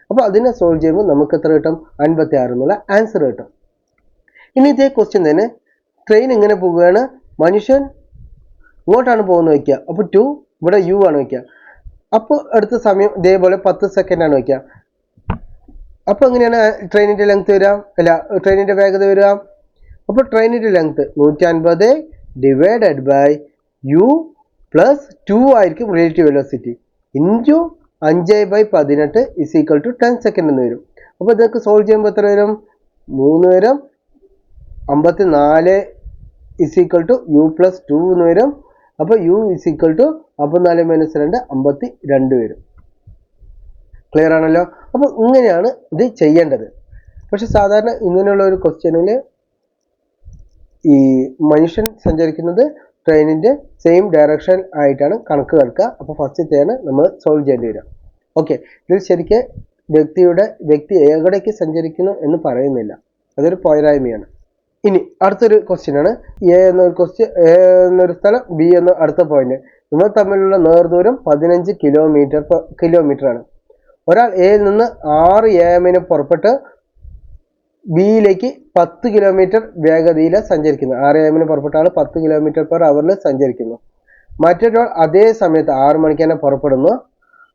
അപ്പൊ അതിനെ സോൾവ് ചെയ്യുമ്പോൾ നമുക്ക് എത്ര കിട്ടും? 56 എന്നുള്ള ആൻസർ കിട്ടും. ഇനി ഇതേ ക്വസ്റ്റ്യൻ തന്നെ ട്രെയിൻ ഇങ്ങനെ പോവുകയാണ്, മനുഷ്യൻ ഇങ്ങോട്ടാണ് പോകുന്നത് വയ്ക്കുക. അപ്പൊ 2 ഇവിടെ u ആണ് വയ്ക്കുക. അപ്പോൾ അടുത്ത സമയം ഇതേപോലെ 10 സെക്കൻഡ് ആണ് വയ്ക്കുക. അപ്പൊ എങ്ങനെയാണ് ട്രെയിനിന്റെ ലെങ്ത് വരിക? അല്ല, ട്രെയിനിന്റെ വേഗത വരിക? അപ്പൊ ട്രെയിനിന്റെ ലെങ്ത് 150 ഡിവൈഡഡ് ബൈ u + 2 ആയിരിക്കും റിലേറ്റീവ് വെലോസിറ്റി ഇൻറ്റു 5/18 = 10 സെക്കൻഡ് എന്ന് വരും. അപ്പൊ ഇതൊക്കെ സോൾവ് ചെയ്യുമ്പോൾ എത്ര വരും? 3 വരും. 54 = u + 2 എന്ന് വരും. അപ്പൊ u = 54 - 2 52 വരും. ക്ലിയർ ആണല്ലോ? അപ്പൊ ഇങ്ങനെയാണ് ഇത് ചെയ്യേണ്ടത്. പക്ഷെ സാധാരണ ഇങ്ങനെയുള്ള ഒരു ക്വസ്റ്റ്യനിൽ ഈ മനുഷ്യൻ സഞ്ചരിക്കുന്നത് ട്രെയിനിൻ്റെ സെയിം ഡയറക്ഷൻ ആയിട്ടാണ് കണക്ക് കിടക്കുക. അപ്പോൾ ഫസ്റ്റത്തെയാണ് നമ്മൾ സോൾവ് ചെയ്യേണ്ടി വരിക. ഓക്കെ, ഇതിൽ ശരിക്കും വ്യക്തി എവിടേക്ക് സഞ്ചരിക്കുന്നു എന്ന് പറയുന്നില്ല, അതൊരു പോരായ്മയാണ്. ഇനി അടുത്തൊരു ക്വസ്റ്റ്യൻ ആണ്. എ എന്നൊരു സ്ഥലം, ബി എന്ന അടുത്ത പോയിന്റ്. ഇവർ തമ്മിലുള്ള നേർദൂരം 15 കിലോമീറ്റർ ആണ്. ഒരാൾ എയിൽ നിന്ന് 6 AM പുറപ്പെട്ട് ബിയിലേക്ക് 10 കിലോമീറ്റർ വേഗതയിൽ സഞ്ചരിക്കുന്നു. 6 AM പുറപ്പെട്ട ആൾ 10 km/h സഞ്ചരിക്കുന്നു. മറ്റൊരാൾ അതേ സമയത്ത് 6 മണിക്ക് തന്നെ പുറപ്പെടുന്നു.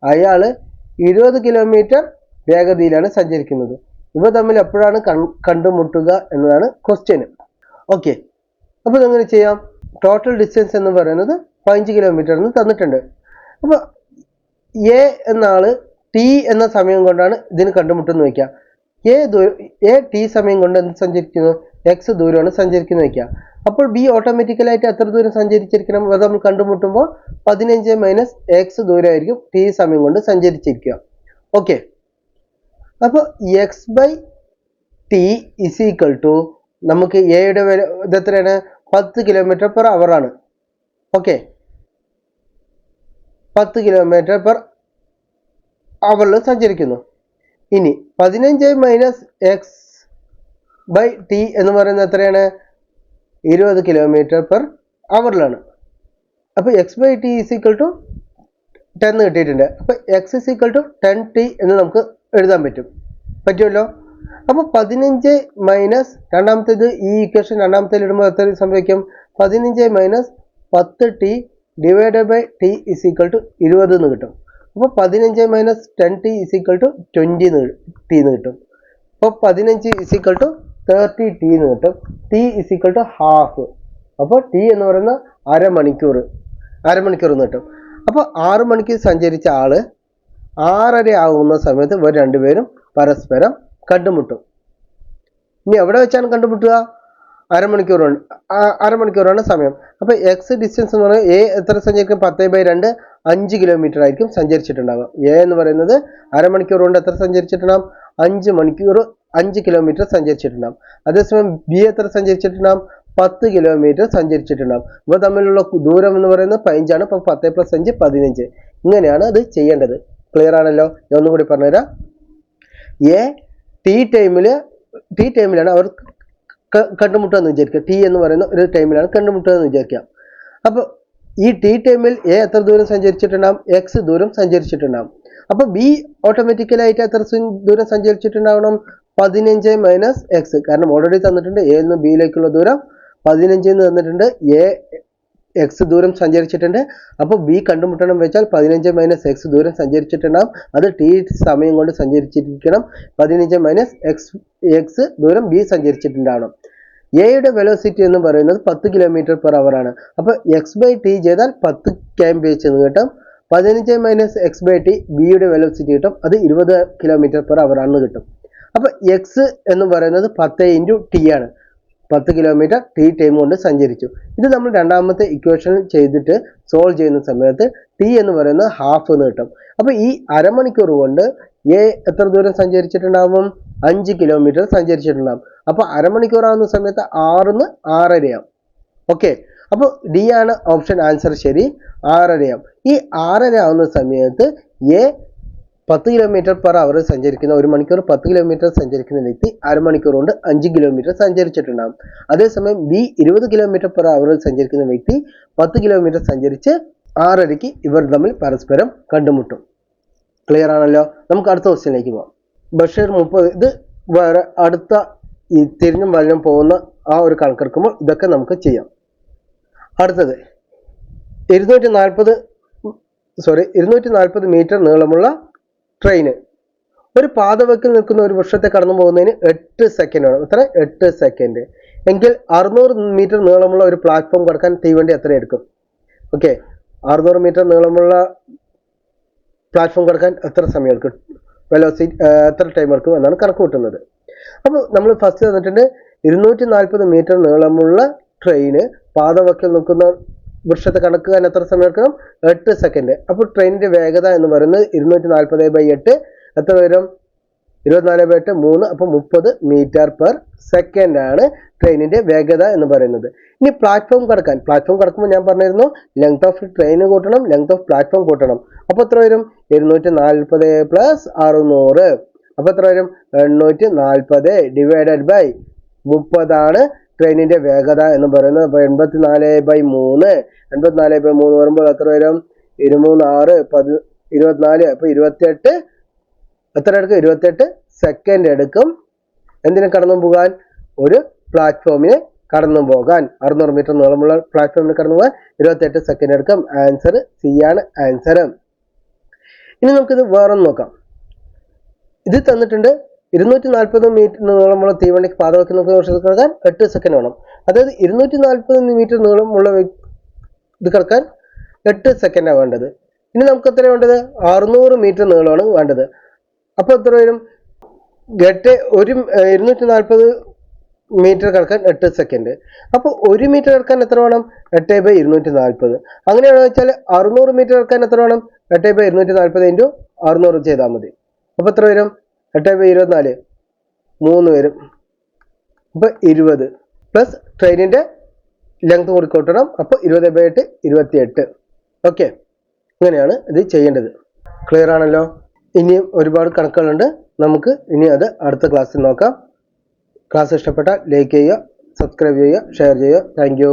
അയാൾ 20 കിലോമീറ്റർ വേഗതയിലാണ് സഞ്ചരിക്കുന്നത്. ഇവ തമ്മിൽ എപ്പോഴാണ് കണ്ടുമുട്ടുക എന്നതാണ് ക്വസ്റ്റ്യൻ. ഓക്കെ, അപ്പോൾ ഇതെങ്ങനെ ചെയ്യാം? ടോട്ടൽ ഡിസ്റ്റൻസ് എന്ന് പറയുന്നത് 15 കിലോമീറ്റർ എന്ന് തന്നിട്ടുണ്ട്. അപ്പോൾ എ എന്ന ആള് ടി എന്ന സമയം കൊണ്ടാണ് ഇതിന് കണ്ടുമുട്ടുന്നത് വയ്ക്കുക. എ ടി സമയം കൊണ്ട് എന്ത് സഞ്ചരിക്കുന്നു? എക്സ് ദൂരമാണ് സഞ്ചരിക്കുന്നത് വയ്ക്കുക. അപ്പോൾ ബി ഓട്ടോമാറ്റിക്കലായിട്ട് എത്ര ദൂരം സഞ്ചരിച്ചിരിക്കണം? അത് നമ്മൾ കണ്ടുമുട്ടുമ്പോൾ 15 - x ദൂരമായിരിക്കും ടി സമയം കൊണ്ട് സഞ്ചരിച്ചിരിക്കുക. ഓക്കെ, അപ്പോൾ x/t = നമുക്ക് എയുടെ ഇത് എത്രയാണ്? 10 km/h ആണ്. ഓക്കെ, 10 km/h സഞ്ചരിക്കുന്നു. ഇനി 15 - x/t എന്ന് പറയുന്നത് എത്രയാണ്? 20 km/h. അപ്പോൾ x/t = 10 കിട്ടിയിട്ടുണ്ട്. അപ്പോൾ x = 10t എന്ന് നമുക്ക് എഴുതാൻ പറ്റുമല്ലോ. അപ്പോൾ 15 - രണ്ടാമത്തേത്, ഈ ഇക്വേഷൻ രണ്ടാമത്തേൽ ഇടുമ്പോൾ എത്ര സംഭവിക്കും? 15 - 10t / t = 20 എന്ന് കിട്ടും. അപ്പോൾ 15 - 10t = 20t എന്ന് കിട്ടും. അപ്പോൾ 15 = 30t എന്ന് കിട്ടും. t = half. അപ്പോൾ t എന്ന് പറയുന്ന അരമണിക്കൂർ എന്ന് കിട്ടും. അപ്പോൾ 6 മണിക്ക് സഞ്ചരിച്ച ആള് 6:30 ആകുന്ന സമയത്ത് ഇവർ രണ്ടുപേരും പരസ്പരം കണ്ടുമുട്ടും. ഇനി എവിടെ വെച്ചാണ് കണ്ടുമുട്ടുക? അരമണിക്കൂറാണ് സമയം. അപ്പോൾ എക്സ് ഡിസ്റ്റൻസ് എന്ന് പറയുന്നത് എ എത്ര സഞ്ചരിക്കും? 10/2 5 കിലോമീറ്റർ ആയിരിക്കും സഞ്ചരിച്ചിട്ടുണ്ടാവുക. എ എന്ന് പറയുന്നത് അരമണിക്കൂർ കൊണ്ട് എത്ര സഞ്ചരിച്ചിട്ടുണ്ടാകും? 5 മണിക്കൂർ 5 കിലോമീറ്റർ സഞ്ചരിച്ചിട്ടുണ്ടാകും. അതേസമയം ബി എത്ര സഞ്ചരിച്ചിട്ടുണ്ടാകും? 10 കിലോമീറ്റർ സഞ്ചരിച്ചിട്ടുണ്ടാകും. ഇവ തമ്മിലുള്ള ദൂരം എന്ന് പറയുന്നത് 15 ആണ്. അപ്പോൾ 10 + 5 15. ഇങ്ങനെയാണ് അത് ചെയ്യേണ്ടത്. ക്ലിയർ ആണല്ലോ? ഞാൻ ഒന്നുകൂടി പറഞ്ഞുതരാം. എ ടി ടൈമിലാണ് അവർ കണ്ടുമുട്ടുക എന്ന് വിചാരിക്കുക. ടി എന്ന് പറയുന്ന ഒരു ടൈമിലാണ് കണ്ടുമുട്ടുക എന്ന് വിചാരിക്കുക. അപ്പോൾ ഈ ടി ടൈമിൽ എ എത്ര ദൂരം സഞ്ചരിച്ചിട്ടുണ്ടാകും? എക്സ് ദൂരം സഞ്ചരിച്ചിട്ടുണ്ടാകും. അപ്പോൾ ബി ഓട്ടോമാറ്റിക്കലായിട്ട് എത്ര ദൂരം സഞ്ചരിച്ചിട്ടുണ്ടാവണം? 15 - x. കാരണം ഓൾറെഡി തന്നിട്ടുണ്ട് എയിൽ നിന്ന് ബിയിലേക്കുള്ള ദൂരം 15 എന്ന് തന്നിട്ടുണ്ട്. എ എക്സ് ദൂരം സഞ്ചരിച്ചിട്ടുണ്ട്. അപ്പോൾ ബി കണ്ടുമുട്ടണം വെച്ചാൽ 15 - x ദൂരം സഞ്ചരിച്ചിട്ടുണ്ടാകും. അത് ടി സമയം കൊണ്ട് സഞ്ചരിച്ചിരിക്കണം. 15 - x ദൂരം ബി സഞ്ചരിച്ചിട്ടുണ്ടാവണം. എയുടെ വെലോസിറ്റി എന്ന് പറയുന്നത് 10 km/h ആണ്. അപ്പോൾ x/t ചെയ്താൽ 10 km/h എന്ന് കിട്ടും. 15 - x/t ബിയുടെ വെലോസിറ്റി കിട്ടും. അത് 20 km/h ആണെന്ന് കിട്ടും. അപ്പോൾ എക്സ് എന്ന് പറയുന്നത് 10 × t ആണ്. 10 കിലോമീറ്റർ ടി ടൈം കൊണ്ട് സഞ്ചരിച്ചു. ഇത് നമ്മൾ രണ്ടാമത്തെ ഇക്വേഷനിൽ ചെയ്തിട്ട് സോൾവ് ചെയ്യുന്ന സമയത്ത് ടി എന്ന് പറയുന്നത് ഹാഫ് എന്ന് കിട്ടും. അപ്പോൾ ഈ അരമണിക്കൂർ കൊണ്ട് എ എത്ര ദൂരം സഞ്ചരിച്ചിട്ടുണ്ടാവും? 5 കിലോമീറ്റർ സഞ്ചരിച്ചിട്ടുണ്ടാവും. അപ്പോൾ അരമണിക്കൂർ ആവുന്ന സമയത്ത് 6 ന്ന് 6:30 ആവും. ഓക്കെ, അപ്പോൾ ഡി ആണ് ഓപ്ഷൻ ആൻസർ ശരി. 6:30 ആവും. ഈ 6:30 ആവുന്ന സമയത്ത് എ 10 km/h സഞ്ചരിക്കുന്ന, ഒരു മണിക്കൂർ 10 കിലോമീറ്റർ സഞ്ചരിക്കുന്ന വ്യക്തി അരമണിക്കൂർ കൊണ്ട് 5 കിലോമീറ്റർ സഞ്ചരിച്ചിട്ടുണ്ടാകും. അതേസമയം ബി 20 km/h സഞ്ചരിക്കുന്ന വ്യക്തി 10 കിലോമീറ്റർ സഞ്ചരിച്ച് 6:30 ഇവർ തമ്മിൽ പരസ്പരം കണ്ടുമുട്ടും. ക്ലിയർ ആണല്ലോ? നമുക്ക് അടുത്ത ക്വസ്റ്റ്യനിലേക്ക് പോകാം. ബഷീർ 30. ഇത് വേറെ അടുത്ത ഈ തിരിഞ്ഞും വലഞ്ഞും പോകുന്ന ആ ഒരു കണക്കെടുക്കുമ്പോൾ ഇതൊക്കെ നമുക്ക് ചെയ്യാം. അടുത്തത് 240 മീറ്റർ നീളമുള്ള ട്രെയിന് ഒരു പാതവക്കിൽ നിൽക്കുന്ന ഒരു വൃക്ഷത്തെ കടന്നു പോകുന്നതിന് 8 സെക്കൻഡ് വേണം. എത്ര? 8 സെക്കൻഡ്. എങ്കിൽ 600 മീറ്റർ നീളമുള്ള ഒരു പ്ലാറ്റ്ഫോം കടക്കാൻ തീവണ്ടി എത്ര എടുക്കും? ഓക്കെ, 600 മീറ്റർ നീളമുള്ള പ്ലാറ്റ്ഫോം കടക്കാൻ എത്ര സമയം എടുക്കും? വെലോസിറ്റി എത്ര ടൈം എടുക്കും എന്നാണ് കണക്ക് കൂട്ടുന്നത്. അപ്പോൾ നമ്മൾ ഫസ്റ്റ് തന്നിട്ടുണ്ട് 240 മീറ്റർ നീളമുള്ള ട്രെയിന് പാതവക്കിൽ നിൽക്കുന്ന വൃക്ഷത്തെ കടക്കാൻ എത്ര സമയം എടുക്കണം? 8 സെക്കൻഡ്. അപ്പോൾ ട്രെയിനിന്റെ വേഗത എന്ന് പറയുന്നത് 240/8 എത്ര വരും? 24/8 3 അപ്പോൾ 30 മീറ്റർ പെർ സെക്കൻഡ് ആണ് ട്രെയിനിന്റെ വേഗത എന്ന് പറയുന്നത്. ഇനി പ്ലാറ്റ്ഫോം കടക്കുമ്പോൾ ഞാൻ പറഞ്ഞിരുന്നു ലെങ്ത് ഓഫ് ട്രെയിൻ കൂട്ടണം, ലെങ്ത് ഓഫ് പ്ലാറ്റ്ഫോം കൂട്ടണം. അപ്പോൾ എത്ര വരും? 240 പ്ലസ് 600. അപ്പോൾ എത്ര വരും? 840 ഡിവൈഡഡ് ബൈ 30 ആണ് ട്രെയിനിന്റെ വേഗത എന്ന് പറയുന്നത്. അപ്പോൾ 84/3 വരുമ്പോൾ എത്ര വരും? 23 6 24 അപ്പോൾ 28 എത്ര എടുക്കും? 28 സെക്കൻഡ് എടുക്കും. എന്തിനു കടന്നു പോകാൻ? ഒരു പ്ലാറ്റ്ഫോമിന് കടന്നു പോകാൻ. 600 മീറ്റർ നീളമുള്ള പ്ലാറ്റ്ഫോമിന് കടന്നു പോകാൻ 28 സെക്കൻഡ് എടുക്കും. ആൻസർ സി ആണ് ആൻസർ. ഇനി നമുക്കിത് വേറൊന്ന് നോക്കാം. ഇത് തന്നിട്ടുണ്ട് 240 മീറ്റർ നീളമുള്ള തീവണ്ടിക്ക് പാതവയ്ക്കുന്ന കിടക്കാൻ 8 സെക്കൻഡ് വേണം. അതായത് 240 മീറ്റർ നീളമുള്ള ഇത് കിടക്കാൻ 8 സെക്കൻഡാണ് വേണ്ടത്. ഇനി നമുക്ക് എത്ര വേണ്ടത്? 600 മീറ്റർ നീളമാണ് വേണ്ടത്. അപ്പോൾ എത്ര വരും? 240 മീറ്റർ കിടക്കാൻ 8 സെക്കൻഡ്. അപ്പോൾ 1 മീറ്റർ കിടക്കാൻ എത്ര വേണം? 8/240. അങ്ങനെയാണെന്ന് വെച്ചാൽ 600 മീറ്റർ കിടക്കാൻ എത്ര വേണം? 8/240 ഇൻറ്റു 600 ചെയ്താൽ മതി. അപ്പോൾ എത്ര വരും? 8/24 3 വരും. അപ്പോൾ 20 പ്ലസ് ട്രെയിനിൻ്റെ ലെങ്ത് കൂടി കൂട്ടണം. അപ്പോൾ 20/8 28. ഓക്കെ, ഇങ്ങനെയാണ് ഇത് ചെയ്യേണ്ടത്. ക്ലിയർ ആണല്ലോ? ഇനിയും ഒരുപാട് കണക്കുകളുണ്ട്. നമുക്ക് ഇനി അത് അടുത്ത ക്ലാസ്സിൽ നോക്കാം. ക്ലാസ് ഇഷ്ടപ്പെട്ടാൽ ലൈക്ക് ചെയ്യുക, സബ്സ്ക്രൈബ് ചെയ്യുക, ഷെയർ ചെയ്യുക. Thank you.